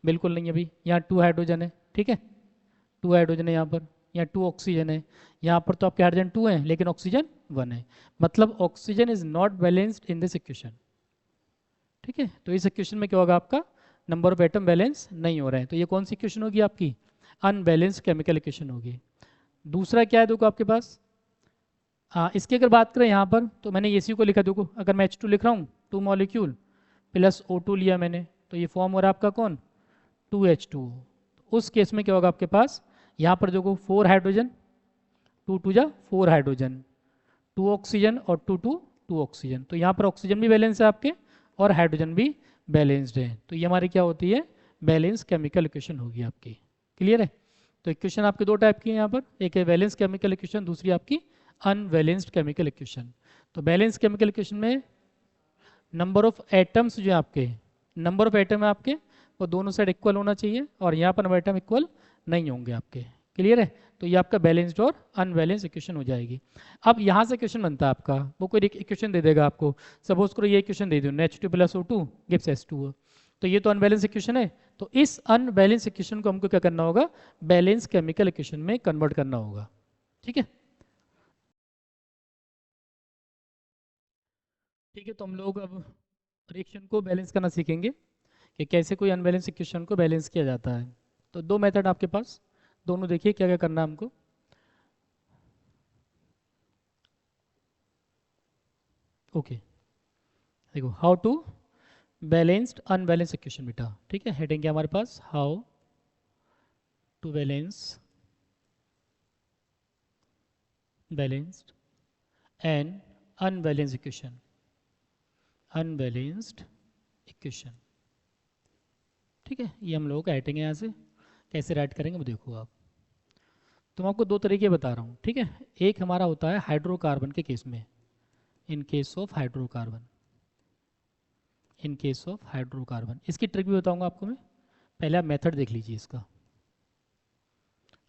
A: बिल्कुल नहीं है अभी। यहाँ 2 हाइड्रोजन है, ठीक है, 2 हाइड्रोजन है यहाँ पर, यहाँ 2 ऑक्सीजन है, यहाँ पर तो आपके हाइड्रोजन 2 हैं लेकिन ऑक्सीजन 1 है, मतलब oxygen is not balanced in this equation. ठीक है, तो इस इक्वेशन में क्या होगा, आपका नंबर ऑफ एटम बैलेंस नहीं हो रहे हैं, तो ये कौन सी इक्वेशन होगी आपकी, अनबैलेंस्ड केमिकल इक्वेशन होगी। दूसरा क्या है देखो आपके पास, इसकी अगर बात करें यहाँ पर तो मैंने इसी को लिखा, देखो अगर मैं H2 लिख रहा हूँ 2 मॉलिक्यूल प्लस O2 लिया मैंने, तो ये फॉर्म हो रहा है आपका कौन, 2H2। उस केस में क्या होगा आपके पास, यहाँ पर देखो 4 हाइड्रोजन, 2 2 जा 4 हाइड्रोजन, 2 ऑक्सीजन और 2 2 2 ऑक्सीजन, तो यहाँ पर ऑक्सीजन भी बैलेंस है आपके और हाइड्रोजन भी बैलेंस्ड है। तो ये हमारी क्या होती है, बैलेंस केमिकल इक्वेशन होगी आपकी। क्लियर है? तो इक्वेशन आपके दो टाइप की है यहाँ पर, एक है बैलेंस केमिकल इक्वेशन, दूसरी आपकी अनबैलेंस्ड केमिकल इक्वेशन। तो बैलेंस केमिकल इक्वेशन में नंबर ऑफ एटम्स जो है आपके, नंबर ऑफ एटम है आपके वो दोनों साइड इक्वल होना चाहिए, और यहाँ पर नंबर एटम इक्वल नहीं होंगे आपके। क्लियर है? तो ये आपका बैलेंस्ड और अनबैलेंस्ड इक्वेशन हो जाएगी। अब यहाँ से क्वेश्चन बनता है आपका, वो कोई इक्वेशन दे देगा आपको, सपोज करो ये इक्वेशन दे दो, H2 plus O2 gives H2O। तो ये तो अनबैलेंस इक्वेशन है, तो इस अनबैलेंस इक्वेशन को हमको क्या करना होगा, बैलेंस केमिकल इक्वेशन में कन्वर्ट करना होगा। ठीक है? ठीक है, तो हम लोग अब रिएक्शन को बैलेंस करना सीखेंगे कि कैसे कोई अनबैलेंस इक्वेशन को बैलेंस किया जाता है। तो दो मेथड आपके पास, दोनों देखिए क्या क्या करना है हमको। ओके, देखो, how to balanced unbalance equation बेटा। ठीक है, हेडिंग क्या हमारे पास, how to balanced and unbalance equation, unbalanced equation. ठीक है, ये हम लोग राइटिंग है, यहाँ से कैसे राइट करेंगे वो देखो आप। तो मैं आपको दो तरीके बता रहा हूँ। ठीक है, एक हमारा होता है हाइड्रोकार्बन के केस में, in case of hydrocarbon, in case of hydrocarbon. इसकी ट्रिक भी बताऊंगा आपको मैं, पहले आप मेथड देख लीजिए इसका।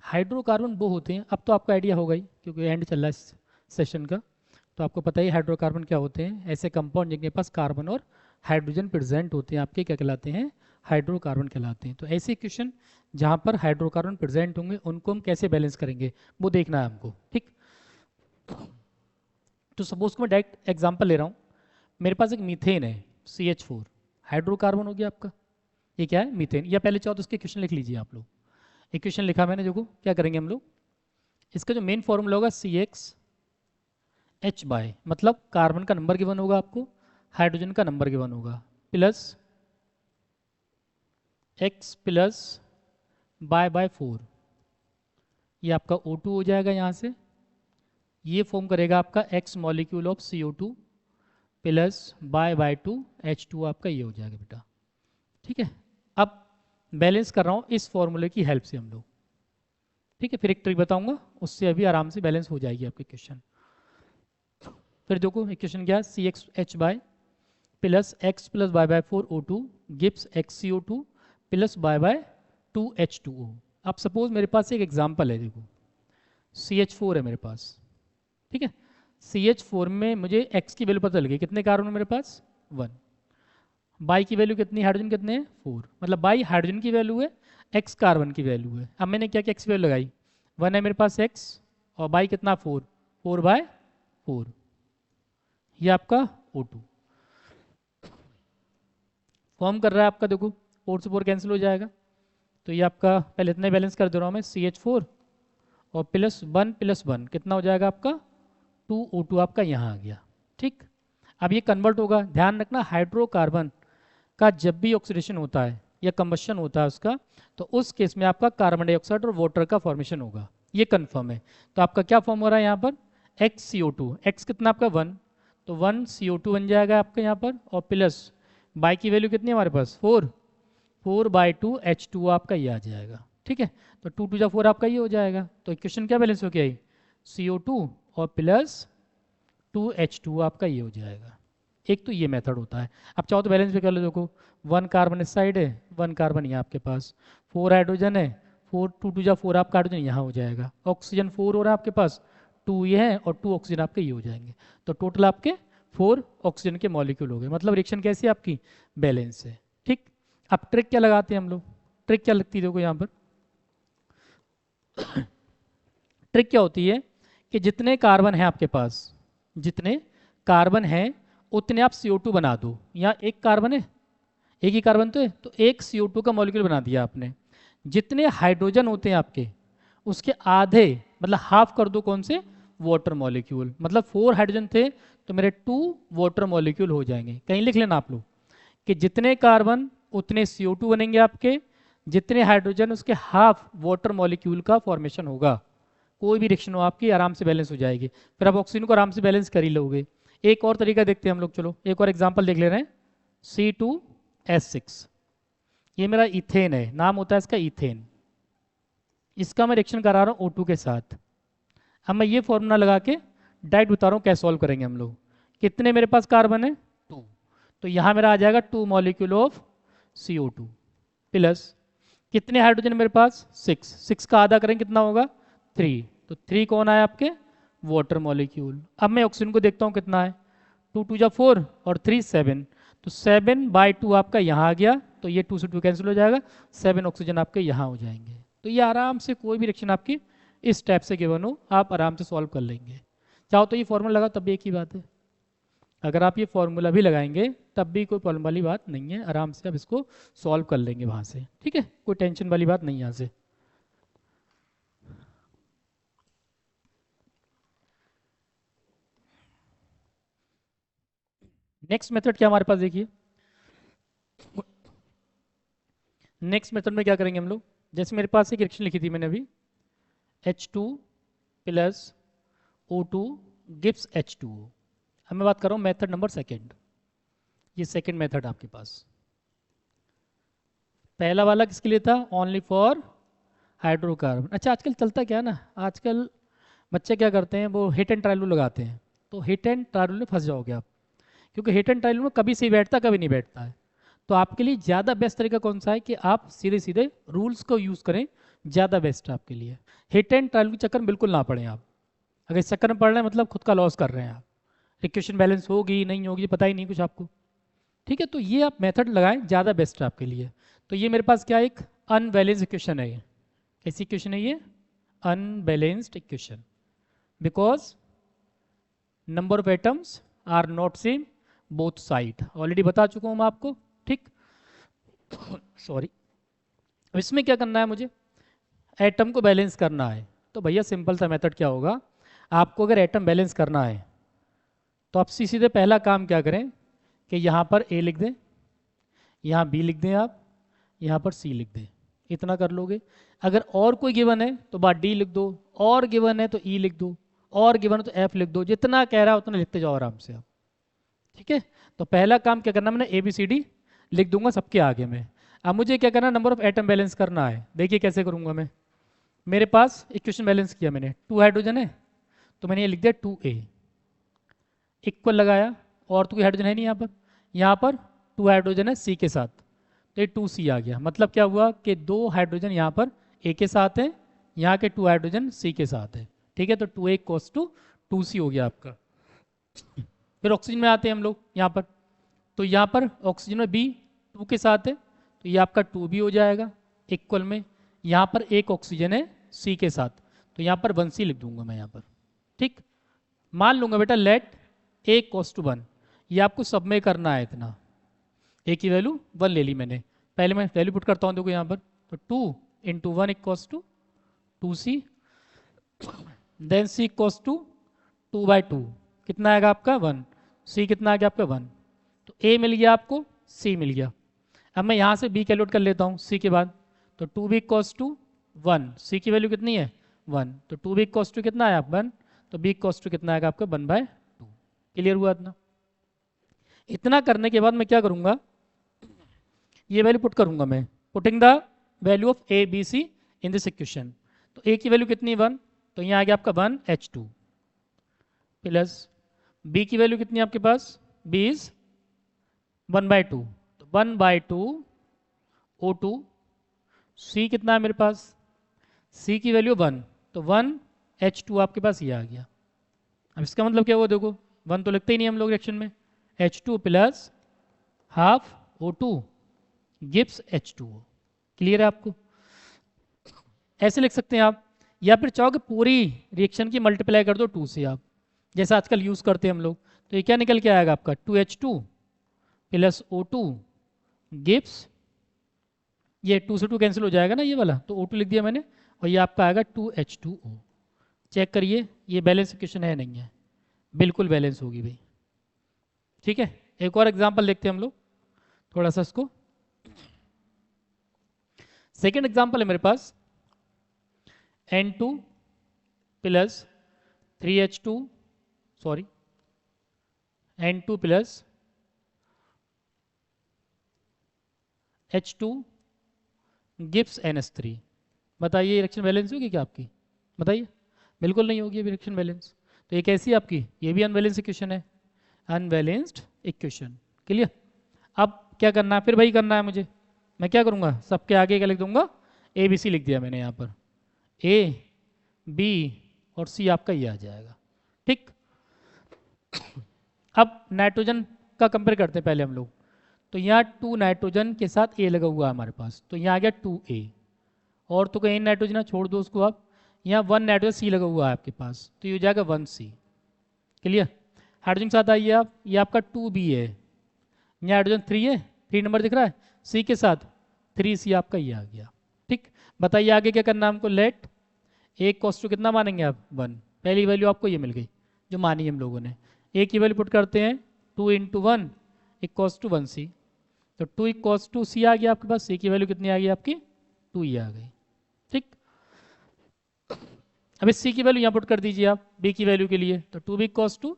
A: हाइड्रोकार्बन वो होते हैं, अब तो आपको आइडिया होगा ही क्योंकि एंड चल रहा है इस सेशन का, तो आपको पता ही हाइड्रोकार्बन क्या होते हैं। ऐसे कंपाउंड जिनके पास कार्बन और हाइड्रोजन प्रेजेंट होते हैं आपके, क्या कहलाते हैं, हाइड्रोकार्बन कहलाते हैं। तो ऐसे इक्वेशन जहाँ पर हाइड्रोकार्बन प्रेजेंट होंगे उनको हम कैसे बैलेंस करेंगे वो देखना है हमको। ठीक, तो सपोज को मैं डायरेक्ट एग्जांपल ले रहा हूँ, मेरे पास एक मीथेन है, CH4 हाइड्रोकार्बन हो गया आपका। ये क्या है, मीथेन। या पहले चाहो तो इसके इक्वेशन लिख लीजिए आप लोग। इक्वेशन लिखा मैंने, देखो क्या करेंगे हम लोग, इसका जो मेन फॉर्मूला होगा CH मतलब कार्बन का नंबर गिवन होगा आपको, हाइड्रोजन का नंबर गिवन होगा, प्लस X प्लस बाय 4, ये आपका O2 हो जाएगा। यहाँ से ये फॉर्म करेगा आपका X molecule of CO2 plus by 2 H2 आपका ये हो जाएगा बेटा। ठीक है, अब बैलेंस कर रहा हूँ इस फॉर्मूले की हेल्प से हम लोग। ठीक है, फिर एक ट्रिक बताऊंगा, उससे अभी आराम से बैलेंस हो जाएगी आपकी इक्वेशन। फिर देखो इक्वेशन क्या है, CH plus X plus by 4 O2 gives XCO2 plus by 2 H2O। अब सपोज मेरे पास एक एग्जांपल है, देखो CH4 है मेरे पास। ठीक है, CH4 में मुझे X की वैल्यू पता चल गई, कितने कार्बन मेरे पास, 1। बाई की वैल्यू कितनी, हाइड्रोजन कितने हैं, 4। मतलब बाई हाइड्रोजन की वैल्यू है, X कार्बन की वैल्यू है। अब मैंने क्या क्या X वैल्यू लगाई, 1 है मेरे पास X, और बाई कितना 4 ये आपका O2 फॉर्म कर रहा है आपका। देखो 4 से 4 कैंसिल हो जाएगा, तो ये आपका पहले इतने बैलेंस कर दे रहा हूँ मैं, CH4 और +1 कितना हो जाएगा आपका, 2O2 आपका यहाँ आ गया। ठीक, अब ये कन्वर्ट होगा, ध्यान रखना हाइड्रोकार्बन का जब भी ऑक्सीडेशन होता है या कंबशन होता है उसका, तो उस केस में आपका कार्बन डाइऑक्साइड और वाटर का फॉर्मेशन होगा, ये कंफर्म है। तो आपका क्या फॉर्म हो रहा है यहाँ पर, XCO2, X कितना आपका 1, तो 1CO2 बन जाएगा आपका यहाँ पर, और प्लस बाई की वैल्यू कितनी है हमारे पास, 4/2 H2O आपका ये आ जाएगा। ठीक है, तो 2 × 4 आपका ये हो जाएगा। तो इक्वेशन क्या बैलेंस हो गया, CO2 और प्लस 2H2O आपका ये हो जाएगा। एक तो ये मेथड होता है। अब चाहो तो बैलेंस भी कर लो, देखो 1 कार्बन इस साइड है, 1 कार्बन यहाँ आपके पास, 4 हाइड्रोजन है, 2 × 4 आपका हाइड्रोजन यहाँ हो जाएगा, ऑक्सीजन 4 हो रहा है आपके पास, 2 ये है और 2 ऑक्सीजन आपके ये हो जाएंगे। तो टोटल आपके 4 ऑक्सीजन के मॉलिक्यूल हो गए। मतलब रिएक्शन कैसी है आपकी, बैलेंस है। ठीक, अब ट्रिक क्या लगाते हैं हम लोग, ट्रिक क्या लगती है, देखो यहाँ पर ट्रिक क्या होती है कि जितने कार्बन है आपके पास, जितने कार्बन है उतने आप CO2 बना दो। यहाँ एक कार्बन है, एक ही कार्बन तो एक CO2 का मॉलिक्यूल बना दिया आपने। जितने हाइड्रोजन होते हैं आपके उसके आधे, मतलब हाफ कर दो कौन से, वाटर मॉलिक्यूल। मतलब 4 हाइड्रोजन थे तो मेरे 2 वाटर मॉलिक्यूल हो जाएंगे। कहीं लिख लेना आप लोग कि जितने कार्बन उतने CO2 बनेंगे आपके, जितने हाइड्रोजन उसके हाफ वाटर मॉलिक्यूल का फॉर्मेशन होगा। कोई भी रिएक्शन हो आपकी आराम से बैलेंस हो जाएगी। फिर आप ऑक्सीजन को आराम से बैलेंस कर ही लोगे। एक और तरीका देखते हैं हम लोग, चलो एक और एग्जांपल देख ले रहे हैं, C2 S6। ये मेरा इथेन है, नाम होता है इसका इथेन। इसका मैं रिएक्शन करा रहा हूँ O2 के साथ। अब मैं ये फॉर्मूला लगा के डायरेक्ट बता रहा हूँ कैसे सॉल्व करेंगे हम लोग। कितने मेरे पास कार्बन है? 2। तो यहाँ मेरा आ जाएगा 2 मॉलिक्यूल ऑफ CO2 प्लस कितने हाइड्रोजन मेरे पास? 6। 6 का आधा करेंगे कितना होगा? 3। तो 3 कौन आया आपके? Water molecule. अब मैं ऑक्सीजन को देखता हूँ कितना है। 2 2 जा 4 और 3 7। तो 7/2 आपका यहाँ आ गया, तो ये 2 से 2 कैंसिल हो जाएगा, 7 ऑक्सीजन आपके यहाँ हो जाएंगे। तो ये आराम से कोई भी रिएक्शन आपकी इस टाइप से गिवन हो, आप आराम से सॉल्व कर लेंगे। चाहो तो ये फॉर्मूला लगा तब भी एक ही बात है, अगर आप ये फॉर्मूला भी लगाएंगे तब भी कोई प्रॉब्लम वाली बात नहीं है, आराम से आप इसको सॉल्व कर लेंगे वहाँ से। ठीक है, कोई टेंशन वाली बात नहीं है यहाँ से। नेक्स्ट मेथड क्या हमारे पास देखिए। नेक्स्ट मेथड में क्या करेंगे हम लोग, जैसे मेरे पास एक रिएक्शन लिखी थी मैंने अभी, H2 plus O2 gives H2O। अब मैं बात कर रहा हूँ मेथड नंबर सेकेंड। ये सेकेंड मेथड आपके पास। पहला वाला किसके लिए था? Only for hydrocarbon. अच्छा, आजकल चलता क्या है ना, आजकल बच्चे क्या करते हैं, वो हिट एंड ट्रायल लगाते हैं। तो हिट एंड ट्रायल में फंस जाओगे आप, क्योंकि हिट एंड ट्रायल में कभी सही बैठता कभी नहीं बैठता है। तो आपके लिए ज़्यादा बेस्ट तरीका कौन सा है कि आप सीधे सीधे रूल्स को यूज़ करें, ज़्यादा बेस्ट है आपके लिए। हिट एंड ट्रायल के चक्कर में बिल्कुल ना पड़े आप। अगर इस चक्कर में पड़ रहे हैं मतलब खुद का लॉस कर रहे हैं आप। इक्वेशन बैलेंस होगी नहीं होगी पता ही नहीं कुछ आपको। ठीक है, तो ये आप मेथड लगाएं, ज़्यादा बेस्ट है आपके लिए। तो ये मेरे पास क्या एक अनबैलेंस्ड इक्वेशन है। ये कैसी इक्वेशन है? ये unbalanced equation, because number of atoms are not same both side. Already बता चुका हूँ मैं आपको। ठीक, सॉरी। अब इसमें क्या करना है मुझे? एटम को बैलेंस करना है। तो भैया सिंपल सा मेथड क्या होगा, आपको अगर एटम बैलेंस करना है तो आप सीधे पहला काम क्या करें कि यहाँ पर A लिख दें, यहाँ B लिख दें, आप यहाँ पर C लिख दें। इतना कर लोगे। अगर और कोई गिवन है तो बात D लिख दो, और गिवन है तो E लिख दो, और गिवन है तो F लिख दो। जितना कह रहा है उतना लिखते जाओ आराम से आप। ठीक है, तो पहला काम क्या करना, मैंने ABCD लिख दूंगा सबके आगे में। अब मुझे क्या करना, नंबर ऑफ एटम बैलेंस करना है। देखिए कैसे करूंगा मैं। मेरे पास इक्वेशन बैलेंस किया मैंने, 2 हाइड्रोजन है तो मैंने ये लिख दिया 2A, इक्वल लगाया, और तो कोई हाइड्रोजन है नहीं यहाँ पर 2 हाइड्रोजन है C के साथ, तो ये 2C आ गया। मतलब क्या हुआ कि 2 हाइड्रोजन यहाँ पर A के साथ है, यहाँ के 2 हाइड्रोजन C के साथ है। ठीक है, तो 2A इक्वल्स टू 2C हो गया आपका। फिर ऑक्सीजन में आते हैं हम लोग यहाँ पर, तो यहाँ पर ऑक्सीजन में B 2 के साथ है, तो ये आपका 2B हो जाएगा इक्वल में। यहाँ पर एक ऑक्सीजन है C के साथ, तो यहाँ पर 1C लिख दूंगा मैं यहाँ पर। ठीक, मान लूंगा बेटा लेट A इक्वल्स टू 1। ये आपको सब में करना है इतना। A की वैल्यू 1 ले ली मैंने, पहले मैं वैल्यू पुट करता हूँ देखो यहाँ पर, तो 2 into 1 equals to 2C, then C equals to 2/2, कितना आएगा आपका 1, C कितना आ गया आपका 1। तो A मिल गया आपको, C मिल गया। अब मैं यहाँ से B कैलकुलेट कर लेता हूँ C के बाद, तो 2B इक्वल्स टू 1, C की वैल्यू कितनी है 1, तो 2B इक्वल्स टू कितना आया 1, तो B इक्वल्स टू कितना आएगा आपका 1/2। क्लियर हुआ इतना? इतना करने के बाद मैं क्या करूँगा, ये वैल्यू पुट करूँगा मैं, putting the value of ABC in this equation. तो A की वैल्यू कितनी 1, तो यहाँ आ गया आपका 1H2 प्लस B की वैल्यू कितनी है आपके पास, B इज 1/2, तो 1/2 O2। C कितना है मेरे पास, C की वैल्यू 1, तो 1H2 आपके पास ये आ गया। अब इसका मतलब क्या हुआ देखो, 1 तो लिखते ही नहीं हम लोग रिएक्शन में, H2 plus half O2 gives H2O। Clear है आपको? ऐसे लिख सकते हैं आप, या फिर चाहो कि पूरी रिएक्शन की मल्टीप्लाई कर दो 2 से आप, जैसा आजकल यूज़ करते हैं हम लोग। तो ये क्या निकल के आएगा आपका 2H2 प्लस O2 गिव्स, ये 2 से 2 कैंसिल हो जाएगा ना ये वाला, तो O2 लिख दिया मैंने, और ये आपका आएगा 2H2O। चेक करिए ये बैलेंस इक्वेशन है नहीं है, बिल्कुल बैलेंस होगी भाई। ठीक है, एक और एग्जांपल देखते हैं हम लोग थोड़ा सा इसको। सेकेंड एग्जांपल है मेरे पास N2 plus 3H2, sorry N2 plus H2 Gibbs NH3। बताइए रिएक्शन बैलेंस होगी क्या आपकी? बताइए। बिल्कुल नहीं होगी अभी रिएक्शन बैलेंस। तो ये कैसी है आपकी? ये भी अनबैलेंस्ड इक्वेशन है, अनबैलेंस्ड इक्वेशन। क्लियर? अब क्या करना है? फिर वही करना है मुझे। मैं क्या करूँगा? सबके आगे क्या लिख दूंगा? ए बी सी लिख दिया मैंने यहाँ पर। ए बी और सी आपका ये आ जाएगा। ठीक। अब नाइट्रोजन का कंपेयर करते हैं पहले हम लोग। तो यहाँ 2 नाइट्रोजन के साथ ए लगा हुआ है हमारे पास, तो यहाँ आ गया 2A। और तो कहीं नाइट्रोजन है, छोड़ दो उसको आप। यहाँ 1 नाइट्रोजन सी लगा हुआ है आपके पास, तो ये हो जाएगा 1C। क्लियर? हाइड्रोजन के साथ आइए आप, ये आपका 2B है। यहाँ हाइड्रोजन 3 है, 3 नंबर दिख रहा है, सी के साथ 3C आपका ये आ गया। ठीक। बताइए आगे क्या करना है हमको? लेट ए कॉस टू कितना मानेंगे आप? 1। पहली वैल्यू आपको ये मिल गई जो मानी हम लोगों ने। ए की वैल्यू पुट करते हैं, 2 × 1 इक्वल्स टू 1C। तो 2 इक्वल्स टू सी आ गया आपके पास। सी की वैल्यू कितनी आ गई आपकी? 2 ही आ गई। ठीक। अब इस सी की वैल्यू यहाँ पुट कर दीजिए आप बी की वैल्यू के लिए। तो 2b इक्वल्स टू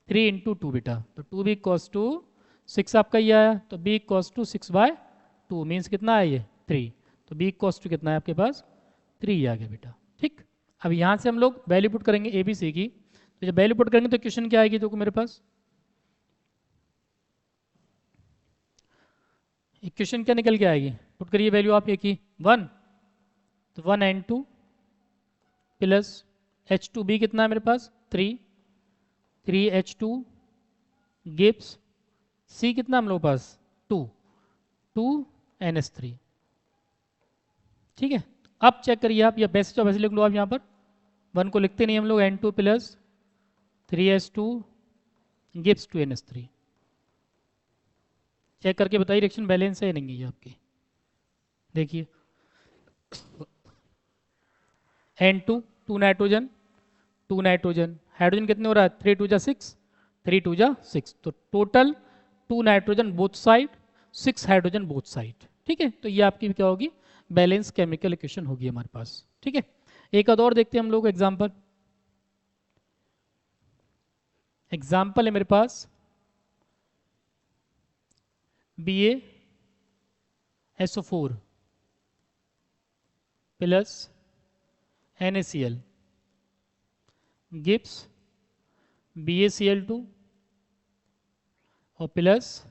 A: 3 × 2 बेटा। तो 2b इक्वल्स टू 6 आपका ये आया। तो b इक्वल्स टू 6/2 मीन्स कितना है ये? 3। तो b इक्वल्स टू कितना है आपके पास? 3 आ गया बेटा। ठीक। अब यहाँ से हम लोग वैल्यू पुट करेंगे ए बी सी की। तो जब वैल्यू पुट करेंगे तो क्वेश्चन क्या आएगी? देखो मेरे पास इक्वेशन क्या निकल के आएगी? पुट करिए वैल्यू आप ए की 1। तो 1N2 प्लस H2B कितना है मेरे पास? 3H2 गिब्स C कितना हम लोग पास? 2NH3। ठीक है। अब चेक करिए आप, या वैसे तो वैसे लिख लो आप यहाँ पर। 1 को लिखते नहीं हम लोग, N2 plus 3H2 Gibbs 2NH3। Check करके बताइए रिएक्शन बैलेंस है या नहीं है ये आपकी। देखिए N2 2 नाइट्रोजन, 2 नाइट्रोजन, हाइड्रोजन कितने हो रहा है? 3 2 जा 6, 3 2 जा 6। तो total 2 nitrogen both side, 6 hydrogen both side. ठीक है। तो ये आपकी क्या होगी? बैलेंस केमिकल इक्वेशन होगी हमारे पास। ठीक है। एक और देखते हैं हम लोग एग्जाम्पल। एग्जाम्पल है मेरे पास BaSO4 plus NaCl Gibbs BaCl2 और प्लस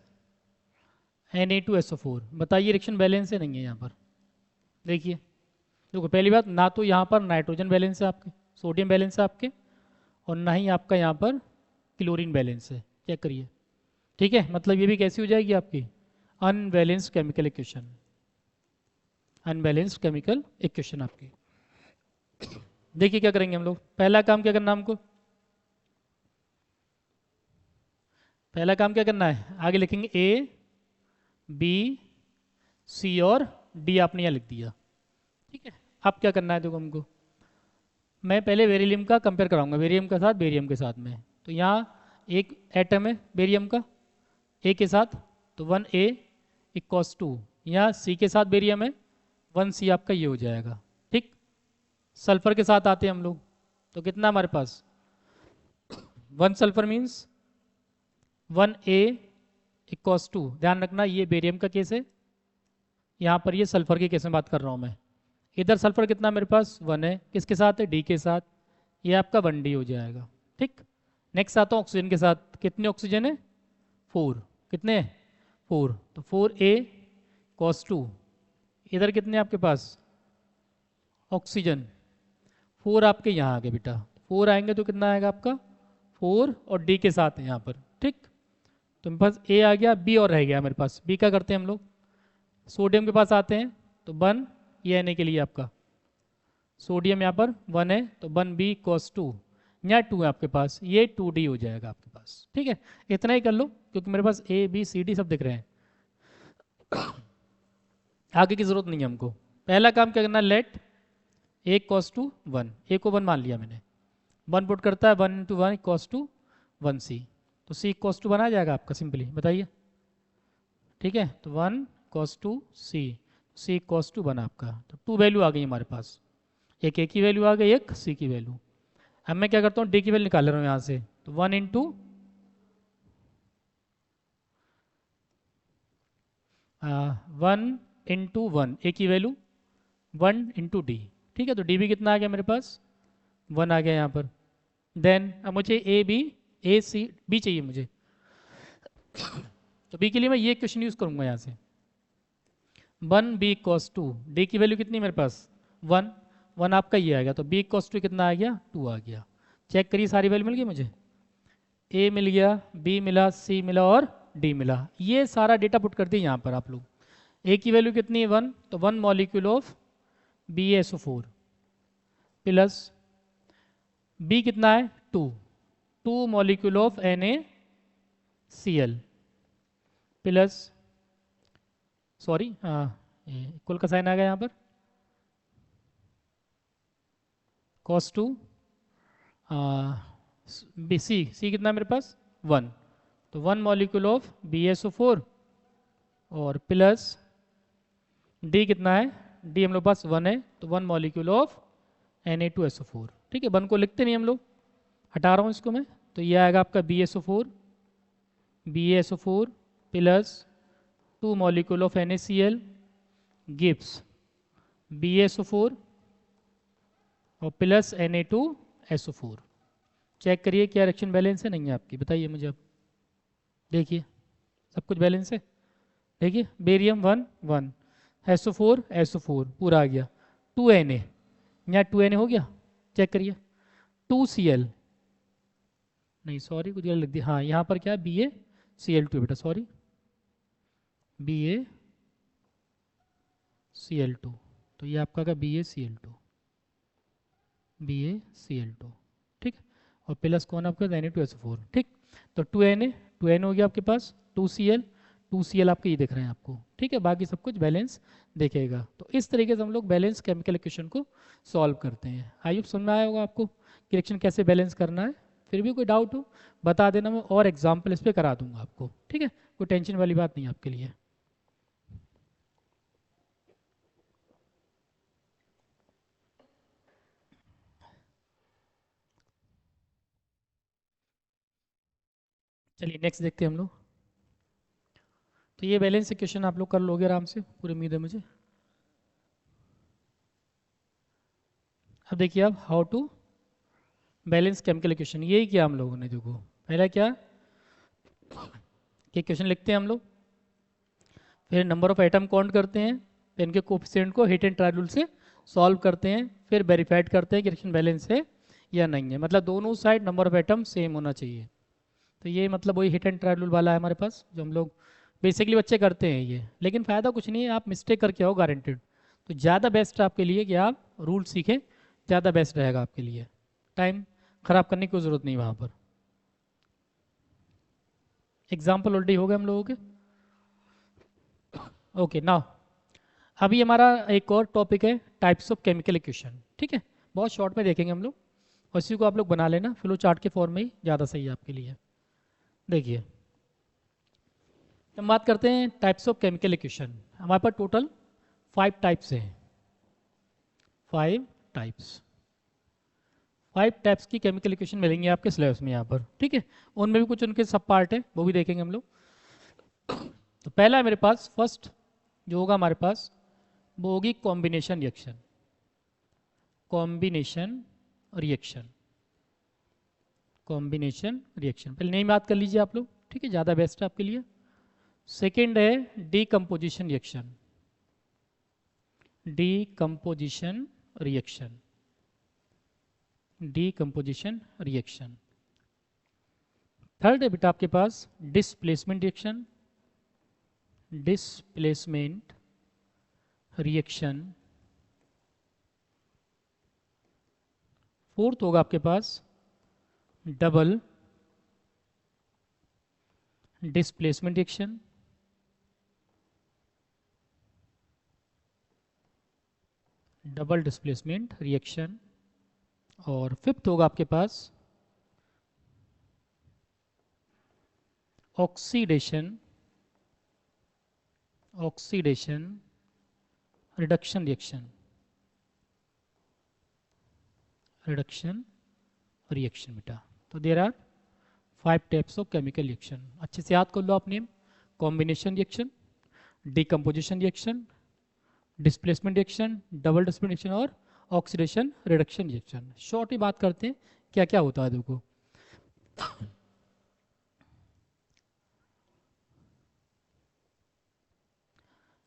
A: Na2SO4। बताइए रिएक्शन बैलेंस है नहीं है यहाँ पर? देखिए देखो, पहली बात ना तो यहाँ पर नाइट्रोजन बैलेंस है आपके, सोडियम बैलेंस है आपके, और ना ही आपका यहाँ पर क्लोरीन बैलेंस है। चेक करिए। ठीक है। मतलब ये भी कैसी हो जाएगी आपकी? Unbalanced chemical equation. Unbalanced chemical equation आपकी। देखिए क्या करेंगे हम लोग। पहला काम क्या करना हमको? पहला काम क्या करना है? आगे लिखेंगे A B C और D आपने यहाँ लिख दिया। ठीक है। अब क्या करना है देखो हमको। मैं पहले बेरिलियम का कंपेयर कराऊंगा, बेरियम के साथ बेरियम के साथ में। तो यहाँ एक एटम है बेरियम का ए के साथ, तो 1A इक्वल्स टू, यहाँ सी के साथ बेरियम है 1C आपका ये हो जाएगा। ठीक। सल्फर के साथ आते हैं हम लोग, तो कितना हमारे पास? 1 sulphur means 1A equals to, ध्यान रखना ये बेरियम का केस है, यहाँ पर ये सल्फर के केस में बात कर रहा हूँ मैं। इधर सल्फर कितना मेरे पास? 1 है। किसके साथ है? डी के साथ। ये आपका 1D हो जाएगा। ठीक। नेक्स्ट आता हूँ ऑक्सीजन के साथ। कितने ऑक्सीजन है? 4। कितने? 4। तो 4A cos 2। इधर कितने आपके पास? ऑक्सीजन 4 आपके यहाँ आ गए बेटा। 4 आएंगे तो कितना आएगा आपका? 4 और डी के साथ है यहाँ पर। ठीक। तो मेरे पास ए आ गया, बी और रह गया मेरे पास। बी का करते हैं हम लोग, सोडियम के पास आते हैं। तो 1 ये Na के लिए आपका सोडियम यहाँ पर 1 है, तो 1B cos 2, यहाँ 2 है आपके पास, ये 2D हो जाएगा आपके पास। ठीक है। इतना ही कर लो क्योंकि मेरे पास A B C D सब दिख रहे हैं। आगे की जरूरत नहीं है हमको। पहला काम क्या करना है? लेट A cos 2 1, A को 1 मान लिया मैंने। 1 पुट करता है, 1 × 1 cos 2 1C। तो C cos 2 बना जाएगा आपका सिंपली, बताइए। ठीक है। तो 1 cos 2 C cos 2 बना आपका। तो 2 वैल्यू आ गई हमारे पास, एक A की वैल्यू आ गई, एक C की वैल्यू। अब मैं क्या करता हूँ? D की वैल्यू निकाल रहा हूँ यहाँ से। तो 1 × 1 × 1 ए की वैल्यू 1 × d, ठीक है। तो डी भी कितना आ गया मेरे पास, 1 आ गया यहाँ पर। देन अब मुझे ए सी बी चाहिए मुझे, तो बी के लिए मैं ये क्वेश्चन यूज़ करूँगा यहाँ से, 1b = 2, डी की वैल्यू कितनी है मेरे पास, 1, 1 आपका ये आ गया, तो b = 2 कितना आ गया, 2 आ गया। चेक करिए सारी वैल्यू मिल गई मुझे, ए मिल गया, बी मिला, सी मिला और डी मिला। ये सारा डेटा पुट कर दिए यहाँ पर आप लोग। ए की वैल्यू कितनी है, 1, तो 1 molecule of BaSO4 plus B कितना है, 2, 2 molecule of NaCl plus, sorry equal का साइन आ गया यहाँ पर, cos2 बी सी कितना है मेरे पास, 1, तो 1 मॉलिक्यूल ऑफ BaSO4 और प्लस डी कितना है, डी हम लोग पास 1 है, तो 1 मॉलिक्यूल ऑफ Na2SO4, ठीक है। 1 को लिखते नहीं हम लोग, हटा रहा हूँ इसको मैं, तो ये आएगा आपका BaSO4 plus 2 molecule of NaCl gives BaSO4 और प्लस Na2SO4। चेक करिए क्या रिएक्शन बैलेंस है, नहीं है आपकी, बताइए मुझे अब। देखिए सब कुछ बैलेंस है, देखिए बेरियम 1 1, SO4 पूरा आ गया, 2Na, यहाँ 2Na हो गया, चेक करिए, 2Cl, नहीं सॉरी कुछ गलत लिख दिया, हाँ यहाँ पर क्या है, BaCl2 बेटा, सॉरी BaCl2, तो ये आपका क्या, BaCl2, ठीक है। और प्लस कौन आपका, Na2SO4, ठीक। तो 2Na हो गया आपके पास, 2Cl आपके ये दिख रहे हैं आपको, ठीक है। बाकी सब कुछ बैलेंस देखेगा। तो इस तरीके से हम लोग बैलेंस केमिकल इक्वेशन को सॉल्व करते हैं। आई होप समझ में आया होगा आपको कि रिएक्शन कैसे बैलेंस करना है। फिर भी कोई डाउट हो बता देना, मैं और एग्जाम्पल इस पर करा दूंगा आपको, ठीक है। कोई टेंशन वाली बात नहीं आपके लिए। चलिए नेक्स्ट देखते हैं हम लोग। तो ये बैलेंस इक्वेशन आप लोग कर लोगे आराम से, पूरी उम्मीद है मुझे। अब देखिए आप how to balance chemical equation, यही किया हम लोगों ने। देखो पहला क्या कि इक्वेशन लिखते हैं हम लोग, फिर नंबर ऑफ एटम काउंट करते हैं, फिर इनके कोफिशिएंट को हिट एंड ट्राई रूल से सॉल्व करते हैं, फिर वेरीफाइड करते हैं कि रिएक्शन बैलेंस है या नहीं है, मतलब दोनों side number of atom same होना चाहिए। तो ये मतलब वही हिट एंड ट्राई रूल वाला है हमारे पास, जो हम लोग बेसिकली बच्चे करते हैं ये। लेकिन फ़ायदा कुछ नहीं है, आप मिस्टेक करके आओ गारंटेड। तो ज़्यादा बेस्ट आपके लिए कि आप रूल सीखें, ज़्यादा बेस्ट रहेगा आपके लिए, टाइम ख़राब करने की कोई ज़रूरत नहीं वहाँ पर। एग्जाम्पल ऑलरेडी हो गए हम लोगों के, ओके। नाउ अभी हमारा एक और टॉपिक है टाइप्स ऑफ केमिकल इक्वेशन, ठीक है। बहुत शॉर्ट में देखेंगे हम लोग, और इसी को आप लोग बना लेना फ्लो चार्ट के फॉर्म में ही, ज़्यादा सही है आपके लिए। देखिए हम बात करते हैं टाइप्स ऑफ केमिकल इक्वेशन। हमारे पास टोटल 5 टाइप्स हैं, 5 टाइप्स, 5 टाइप्स की केमिकल इक्वेशन मिलेंगी आपके सिलेबस में यहाँ पर, ठीक है। उनमें भी कुछ उनके सब पार्ट है, वो भी देखेंगे हम लोग। तो पहला है मेरे पास, फर्स्ट जो होगा हमारे पास वो होगी combination reaction. Combination reaction, combination reaction पहले नेम याद कर लीजिए आप लोग, ठीक है, ज़्यादा बेस्ट है आपके लिए। सेकेंड है decomposition reaction, decomposition reaction, decomposition reaction. Third है बेटा आपके पास displacement reaction, displacement reaction. Fourth होगा आपके पास double displacement reaction, double displacement reaction. और फिफ्थ होगा आपके पास oxidation, oxidation reduction reaction, reduction reaction बेटा। तो there are 5 types of chemical reaction, अच्छे से याद कर लो आप name. Combination reaction, decomposition reaction, displacement reaction, double displacement reaction और ऑक्सीडेशन रिडक्शन रिएक्शन। शॉर्ट ही बात करते हैं क्या क्या होता है देखो।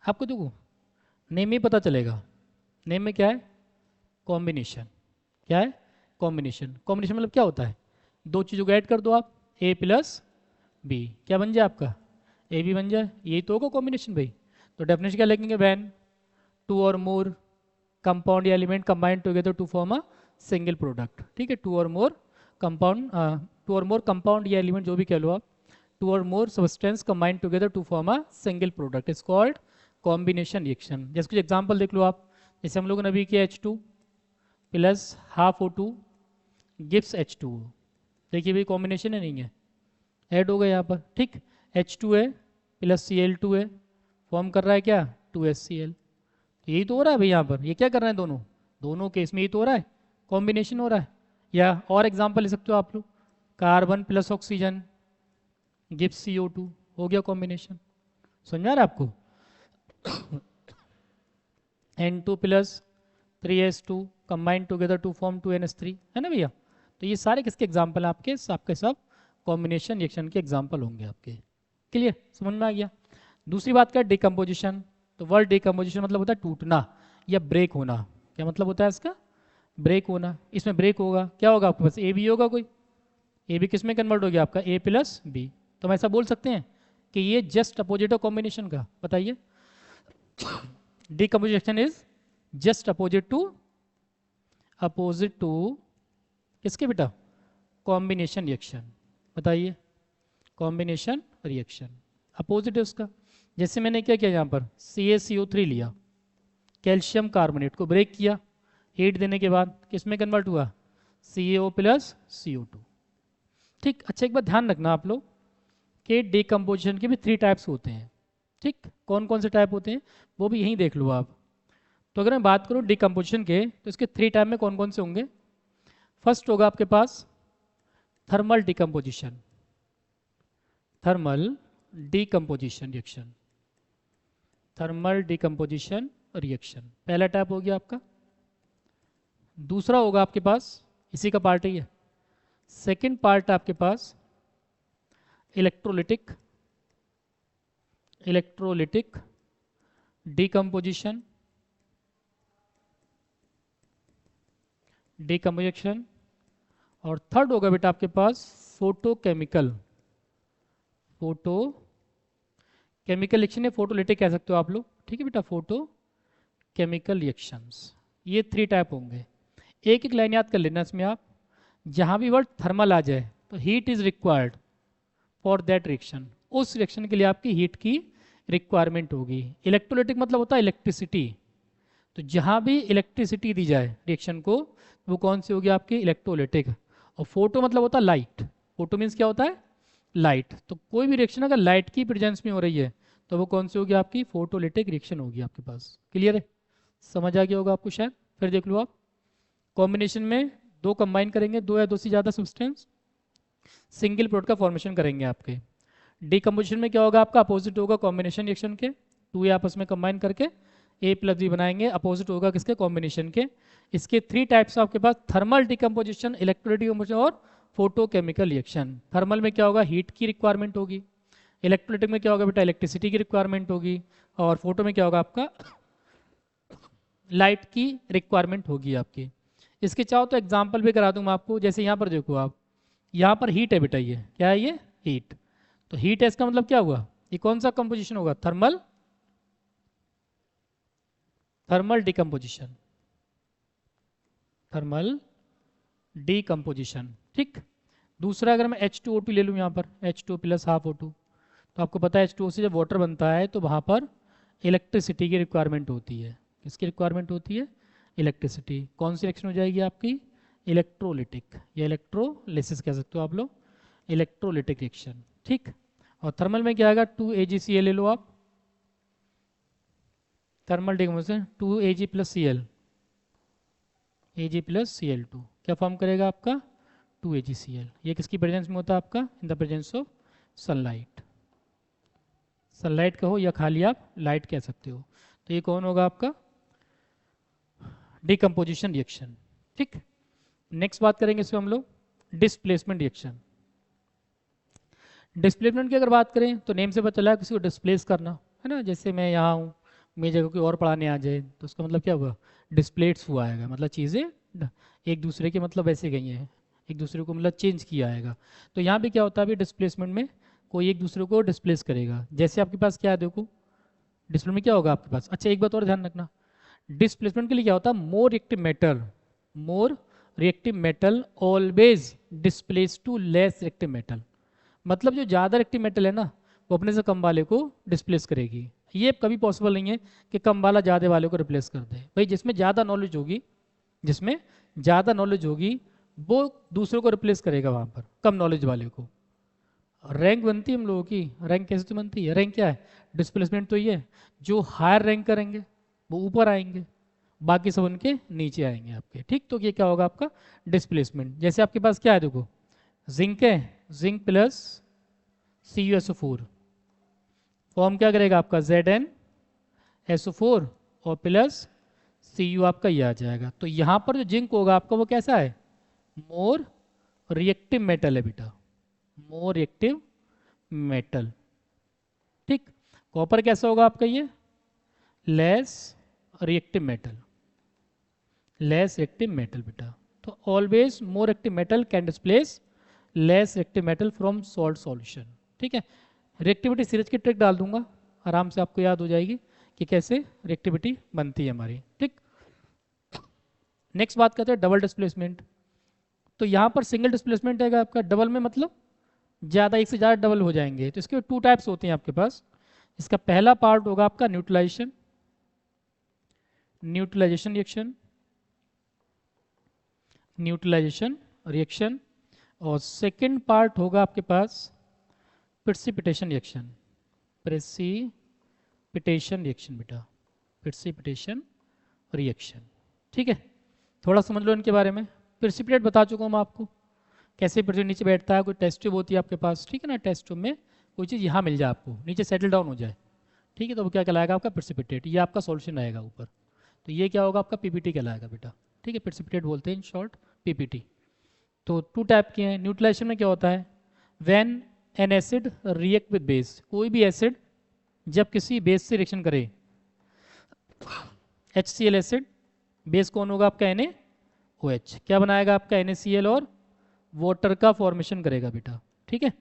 A: आपको देखो नेम में पता चलेगा, नेम में क्या है, कॉम्बिनेशन। क्या है, कॉम्बिनेशन। कॉम्बिनेशन मतलब क्या होता है, दो चीज़ों को ऐड कर दो आप, ए प्लस बी, क्या बन जाए आपका, ए बी बन जाए, यही तो होगा कॉम्बिनेशन भाई। तो डेफिनेशन क्या लिखेंगे, व्हेन टू और मोर कंपाउंड या element combined together to form a single product. ठीक है, टू और मोर कंपाउंड, टू और मोर कंपाउंड या एलिमेंट जो भी कह लो आप, टू और more substance combined together to form a single product is called combination reaction. जैसे कुछ एग्जांपल देख लो आप, जैसे हम लोगों ने अभी किया H2 plus half O2 gives H2O। देखिए भाई कॉम्बिनेशन है, नहीं है, ऐड हो गया यहाँ पर। ठीक, H2 है प्लस Cl2 है, फॉर्म कर रहा है क्या, 2HCl। यही तो हो रहा है भाई यहाँ पर, ये क्या कर रहे हैं दोनों, दोनों केस में यही तो हो रहा है, कॉम्बिनेशन हो रहा है। या और एग्जांपल ले सकते हो आप लोग, carbon plus oxygen gives CO2, हो गया कॉम्बिनेशन। समझ में आ रहा है आपको। N2 plus 3H2 combine together to form 2NH3, है ना भैया। तो ये सारे किसके एग्जाम्पल हैं आपके, आपके सब कॉम्बिनेशन रिएक्शन के एग्जाम्पल होंगे आपके। क्लियर, समझ में आ गया। दूसरी बात क्या, डिकम्पोजिशन। तो वर्ड डिकम्पोजिशन मतलब होता है टूटना या ब्रेक होना। क्या मतलब होता है इसका, ब्रेक होना। इसमें ब्रेक होगा, क्या होगा आपके पास, ए बी होगा कोई, ए बी किस में कन्वर्ट हो गया आपका, ए प्लस बी। तो हम ऐसा बोल सकते हैं कि ये जस्ट अपोजिट है कॉम्बिनेशन का, बताइए। Decomposition is just opposite to किसके बेटा, कॉम्बिनेशन रिएक्शन। बताइए, कॉम्बिनेशन रिएक्शन अपोजिट है उसका। जैसे मैंने क्या किया यहाँ पर, CaCO3 लिया, कैल्शियम कार्बोनेट को ब्रेक किया, हीट देने के बाद किस में कन्वर्ट हुआ, CaO प्लस CO2। ठीक, अच्छा एक बात ध्यान रखना आप लोग कि डिकम्पोजिशन के भी 3 टाइप्स होते हैं। ठीक, कौन कौन से टाइप होते हैं वो भी यहीं देख लो आप। तो अगर मैं बात करूँ डिकम्पोजिशन के, तो इसके 3 टाइप में कौन कौन से होंगे। फर्स्ट होगा आपके पास thermal decomposition, thermal decomposition reaction, thermal decomposition reaction पहला टाइप हो गया आपका। दूसरा होगा आपके पास, इसी का पार्ट ही है, सेकंड पार्ट आपके पास इलेक्ट्रोलिटिक, इलेक्ट्रोलिटिक डिकम्पोजिशन, डिकम्पोजिशन। और थर्ड होगा बेटा आपके पास फोटोकेमिकल, फोटो केमिकल रिएक्शन है, फोटोलिटिक कह सकते हो आप लोग। ठीक है बेटा, फोटो केमिकल रिएक्शंस, ये 3 टाइप होंगे। एक एक लाइन याद कर लेना इसमें आप, जहां भी वर्ड थर्मल आ जाए तो heat is required for that reaction, उस रिएक्शन के लिए आपकी हीट की रिक्वायरमेंट होगी। इलेक्ट्रोलिटिक मतलब होता है इलेक्ट्रिसिटी, तो जहां भी इलेक्ट्रिसिटी दी जाए रिएक्शन को, वो कौन सी होगी आपकी, इलेक्ट्रोलिटिक। और फोटो मतलब होता है लाइट, फोटो मीन्स क्या होता है, लाइट। तो कोई भी रिएक्शन अगर लाइट की प्रेजेंस में हो रही है तो वो कौन सी होगी आपकी, फोटोलिटिक रिएक्शन होगी आपके पास। क्लियर है, समझ आ गया होगा आपको शायद। फिर देख लो आप, कॉम्बिनेशन में दो कंबाइन करेंगे, दो या दो से ज़्यादा सब्सटेंस, सिंगल प्रोडक्ट का फॉर्मेशन करेंगे आपके। डिकम्पोजिशन में क्या होगा आपका, अपोजिट होगा कॉम्बिनेशन रिएक्शन के, टू ए आपस में कंबाइन करके ए प्लस बी बनाएंगे, अपोजिट होगा किसके, कॉम्बिनेशन के। इसके 3 टाइप्स आपके पास, थर्मल डिकम्पोजिशन, इलेक्ट्रोलिटिक डिकम्पोजिशन और फोटोकेमिकल रिएक्शन। थर्मल में क्या होगा, हीट की रिक्वायरमेंट होगी, इलेक्ट्रोलिटिक में क्या होगा बेटा, इलेक्ट्रिसिटी की रिक्वायरमेंट होगी, और फोटो में क्या होगा आपका, लाइट की रिक्वायरमेंट होगी आपकी। इसके चाहो तो एग्जाम्पल भी करा दूँ मैं आपको। जैसे यहाँ पर देखो आप, यहाँ पर हीट है बेटा, ये क्या है, ये हीट। तो हीट है, इसका मतलब क्या हुआ, ये कौन सा कंपोजिशन होगा, thermal, thermal decomposition, thermal decomposition. ठीक, दूसरा अगर मैं H2O2 ले लूँ यहाँ पर, H2 प्लस हाफ O2, तो आपको पता है H2O से जब वाटर बनता है तो वहाँ पर इलेक्ट्रिसिटी की रिक्वायरमेंट होती है। किसकी रिक्वायरमेंट होती है, इलेक्ट्रिसिटी। कौन सी रिएक्शन हो जाएगी आपकी, इलेक्ट्रोलिटिक या इलेक्ट्रोलिसिस कह सकते हो आप लोग, इलेक्ट्रोलिटिक रिएक्शन। ठीक, और थर्मल में क्या आएगा, 2AgCl ले लो आप, thermal decomposition 2Ag plus Cl, Ag plus Cl2 क्या फॉर्म करेगा आपका, 2AgCl। ये किसकी प्रेजेंस में होता है आपका, in the presence of sunlight, sunlight कहो या खाली आप लाइट कह सकते हो। तो ये कौन होगा आपका डिकम्पोजिशन रिएक्शन। ठीक, नेक्स्ट बात करेंगे इसमें हम लोग डिस्प्लेसमेंट रिएक्शन। डिस्प्लेसमेंट की अगर बात करें तो नेम से पता चला है किसी को डिस्प्लेस करना है ना। जैसे मैं यहाँ हूँ, मेरी जगह कोई और पढ़ाने आ जाए तो उसका मतलब क्या हुआ, डिस्प्लेट्स हुआ आएगा, मतलब चीज़ें एक दूसरे के मतलब ऐसे गई हैं, एक दूसरे को मतलब चेंज किया आएगा। तो यहाँ पे क्या होता है अभी डिस्प्लेसमेंट में, कोई एक दूसरे को डिस्प्लेस करेगा। जैसे आपके पास क्या है देखो, डिस्प्लेसमेंट क्या होगा आपके पास। अच्छा एक बात और ध्यान रखना, डिस्प्लेसमेंट के लिए क्या होता है, more reactive metal always displace to less reactive metal. मतलब जो ज़्यादा रिएक्टिव मेटल है ना वो अपने से कम वाले को डिस्प्लेस करेगी। ये कभी पॉसिबल नहीं है कि कम वाला ज़्यादा वाले को रिप्लेस कर दे। भाई जिसमें ज़्यादा नॉलेज होगी, जिसमें ज़्यादा नॉलेज होगी वो दूसरों को रिप्लेस करेगा वहाँ पर कम नॉलेज वाले को। रैंक बनती है हम लोगों की, रैंक कैसे तो बनती है, रैंक क्या है, डिस्प्लेसमेंट तो ये है, जो हायर रैंक करेंगे वो ऊपर आएंगे, बाकी सब उनके नीचे आएंगे आपके। ठीक, तो ये क्या होगा आपका डिस्प्लेसमेंट। जैसे आपके पास क्या है देखो, जिंक है, जिंक प्लस CuSO4 फॉर्म क्या करेगा आपका ZnSO4 और प्लस Cu आपका ये आ जाएगा। तो यहाँ पर जो जिंक होगा आपका वो कैसा है, मोर रिएक्टिव मेटल है बेटा, मोर रिएक्टिव मेटल। ठीक, कॉपर कैसा होगा आपका ये, less reactive metal, less reactive metal बेटा। तो always more reactive metal can displace less reactive metal from salt solution. ठीक है, रिएक्टिविटी सीरीज की ट्रिक डाल दूंगा, आराम से आपको याद हो जाएगी कि कैसे रिएक्टिविटी बनती है हमारी। ठीक, नेक्स्ट बात करते हैं डबल डिस्प्लेसमेंट। तो यहाँ पर सिंगल डिस्प्लेसमेंट है आपका, डबल में मतलब ज़्यादा, एक से ज़्यादा डबल हो जाएंगे। तो इसके टू टाइप्स होते हैं आपके पास। इसका पहला पार्ट होगा आपका neutralisation, neutralisation reaction, neutralisation reaction. और सेकंड पार्ट होगा आपके पास प्रेसिपिटेशन रिएक्शन, प्रेसिपिटेशन रिएक्शन बेटा, प्रेसिपिटेशन रिएक्शन। ठीक है, थोड़ा समझ लो इनके बारे में। प्रेसिपिटेट बता चुका हूँ मैं आपको, कैसे प्रेसिपिटेट नीचे बैठता है, कोई टेस्ट ट्यूब होती है आपके पास, ठीक है ना, टेस्ट ट्यूब में कोई चीज़ यहाँ मिल जाए आपको, नीचे सेटल डाउन हो जाए, ठीक है, तो वो क्या कहलाएगा आपका प्रेसिपिटेट। ये आपका सॉल्यूशन रहेगा ऊपर, तो ये क्या होगा आपका PPT कहलाएगा बेटा। ठीक है, प्रेसिपिटेट बोलते हैं इन शॉर्ट PPT। तो टू टाइप के हैं। न्यूट्रलाइजेशन में क्या होता है, when an acid react with base, कोई भी एसिड जब किसी बेस से रिएक्शन करे, HCl एसिड, बेस कौन होगा आपका NaOH, क्या बनाएगा आपका NaCl और वाटर का फॉर्मेशन करेगा बेटा। ठीक है,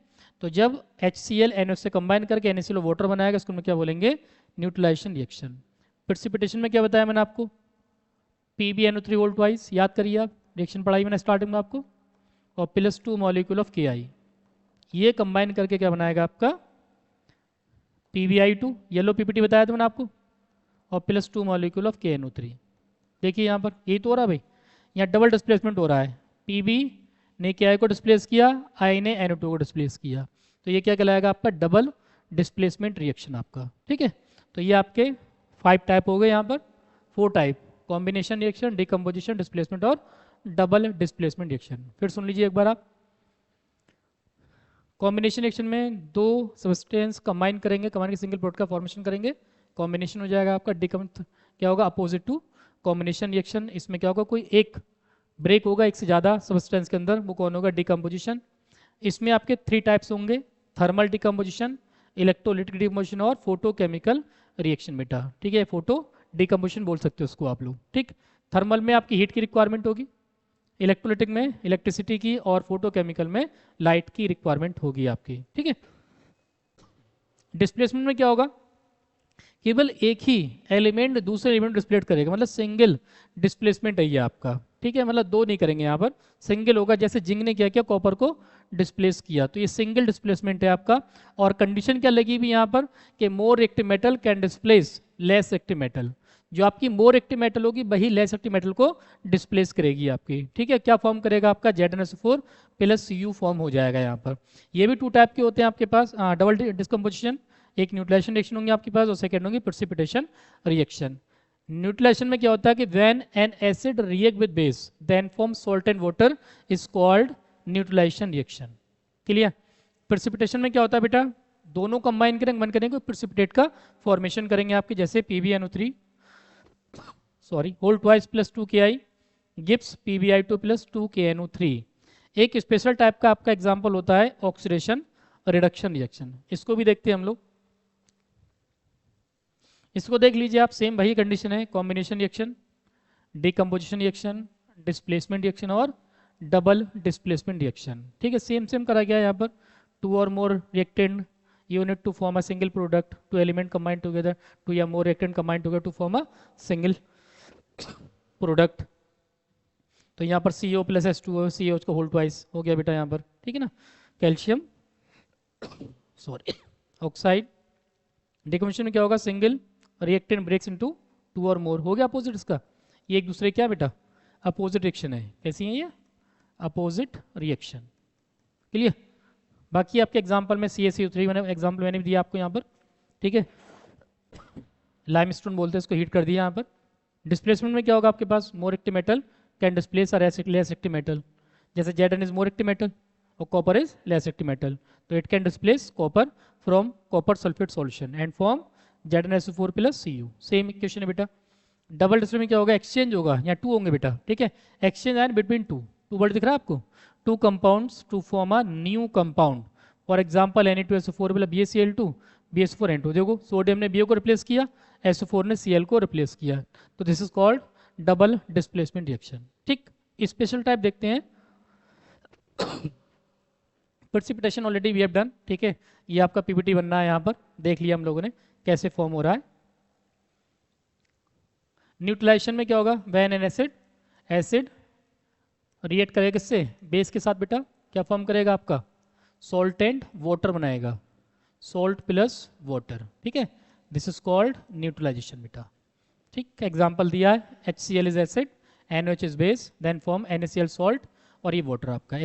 A: तो जब HCl NaOH से कंबाइन करके NaCl और वाटर बनाएगा, इसको हम क्या बोलेंगे, न्यूट्रलाइजेशन रिएक्शन। प्रेसिपिटेशन में क्या बताया मैंने आपको, PbNO3 वोल्ट वाइज, याद करिए आप, रिएक्शन पढ़ाई मैंने स्टार्टिंग में आपको, और +2 मॉलिक्यूल ऑफ Ki, ये कंबाइन करके क्या बनाएगा आपका PbI2, येलो PPT बताया था मैंने आपको, और +2 मॉलिक्यूल ऑफ KNO3। देखिए यहाँ पर यही तो हो रहा है भाई, यहाँ डबल डिस्प्लेसमेंट हो रहा है, Pb ने Ki को डिस्प्लेस किया, I ने NO2 को डिस्प्लेस किया, तो ये क्या कहलाएगा आपका डबल डिस्प्लेसमेंट रिएक्शन आपका। ठीक है, तो ये आपके 5 टाइप हो गए, यहाँ पर 4 type, combination reaction, decomposition, displacement और डबल डिस्प्लेसमेंट रिएक्शन। फिर सुन लीजिए एक बार आप, कॉम्बिनेशन रिएक्शन में दो सब्सटेंस कंबाइन करेंगे, कंबाइन के सिंगल प्रोडक्ट का फॉर्मेशन करेंगे, कॉम्बिनेशन हो जाएगा आपका। क्या होगा, अपोजिट टू कॉम्बिनेशन रिएक्शन। इसमें क्या होगा, कोई एक ब्रेक होगा एक से ज़्यादा सब्सटेंस के अंदर, वो कौन होगा, डिकम्पोजिशन। इसमें आपके 3 टाइप्स होंगे, थर्मल डिकम्पोजिशन, इलेक्ट्रोलिटिक डिकम्पोजिशन और फोटोकेमिकल रिएक्शन बेटा। ठीक है, फोटो डिकम्पोजिशन बोल सकते हो उसको आप लोग। ठीक, थर्मल में आपकी हीट की रिक्वायरमेंट होगी, इलेक्ट्रोलिटिक में इलेक्ट्रिसिटी की, और फोटोकेमिकल में लाइट की रिक्वायरमेंट होगी आपकी। ठीक है, डिस्प्लेसमेंट में क्या होगा, केवल एक ही एलिमेंट दूसरे एलिमेंट डिस्प्लेट करेगा, मतलब सिंगल डिस्प्लेसमेंट है ये आपका। ठीक है, मतलब दो नहीं करेंगे, यहाँ पर सिंगल होगा। जैसे जिंक ने क्या किया, कॉपर को डिस्प्लेस किया, तो ये सिंगल डिस्प्लेसमेंट है आपका। और कंडीशन क्या लगी भी यहाँ पर, कि मोर active metal can displace less active metal, जो आपकी मोर एक्टिव मेटल होगी वही लेस एक्टिव मेटल को डिस्प्लेस करेगी आपकी। ठीक है, क्या फॉर्म करेगा आपका, ZnSO4 + Cu फॉर्म हो जाएगा यहाँ पर। ये भी 2 टाइप के होते हैं आपके पास, डबल डिस्कम्पोजिशन, एक न्यूट्रलाइजेशन रिएक्शन होंगे आपके पास, और सेकंड होंगी प्रेसिपिटेशन रिएक्शन। न्यूट्रलाइजेशन में क्या होता है कि when an acid react with base then form salt and water is called neutralisation reaction. Clear. Precipitation में क्या होता है बेटा, दोनों कंबाइन करेंगे, बन करेंगे, प्रेसिपिटेट का फॉर्मेशन करेंगे आपके, जैसे PbNO3 sorry whole twice plus 2Ki gives PbI2 plus 2KNO3। एक स्पेशल टाइप का आपका एग्जाम्पल होता है ऑक्सीडेशन रिडक्शन रिएक्शन, इसको भी देखते हैं हम लोग। इसको देख लीजिए आप, सेम वही कंडीशन है, combination reaction, decomposition reaction, displacement reaction और डबल डिस्प्लेसमेंट रिएक्शन। ठीक है, सेम सेम करा गया है यहाँ पर। टू और more reactant unit to form a single product, two element combine together, two या more reactant combine together to form a single product. तो यहाँ पर CO प्लस H2O, CO का होल ट्वाइस हो गया बेटा यहाँ पर, ठीक है ना। कैल्शियम सॉरी ऑक्साइड, डिकम्पोजिशन में क्या होगा, single reactant breaks into two और मोर, हो गया अपोजिट इसका। ये एक दूसरे क्या बेटा, अपोजिट रिएक्शन है। कैसी है ये, अपोजिट रिएक्शन। क्लियर। बाकी आपके एग्जांपल में CaCO3 मैंने एग्जांपल मैंने भी दिया आपको यहाँ पर, ठीक है। लाइमस्टोन बोलते हैं इसको, हीट कर दिया यहाँ पर। डिस्प्लेसमेंट में क्या होगा आपके पास, more active metal can displace a less active metal, जैसे Zn is more active metal और copper is less active metal, तो it can displace copper from copper sulphate solution and form Zn2 plus Cu। Same equation है बेटा। Double displacement में क्या होगा, exchange होगा, यहाँ टू होंगे बेटा, ठीक है। Exchange ion between two word दिख रहा है आपको, two compounds to form a new compound. For example Na2SO4 plus BaCl2 BaSO4N2, देखो सोडियम ने Bo को रिप्लेस किया, SO4 ने Cl को रिप्लेस किया, तो this is called double displacement reaction. ठीक, स्पेशल टाइप देखते हैं। Precipitation already we have done, ठीक है। ये आपका PPT बनना है, यहाँ पर देख लिया हम लोगों ने कैसे फॉर्म हो रहा है। न्यूट्रलाइजेशन में क्या होगा, व्हेन एन एसिड रिएक्ट करेगा किससे, बेस के साथ बेटा, क्या फॉर्म करेगा आपका, सॉल्ट एंड वाटर बनाएगा, सॉल्ट प्लस वाटर, ठीक है। दिस इज कॉल्ड न्यूट्रलाइजेशन बेटा। ठीक, एग्जांपल दिया है, HCl is acid, NaOH is base, then form NaCl salt, और ये वाटर आपका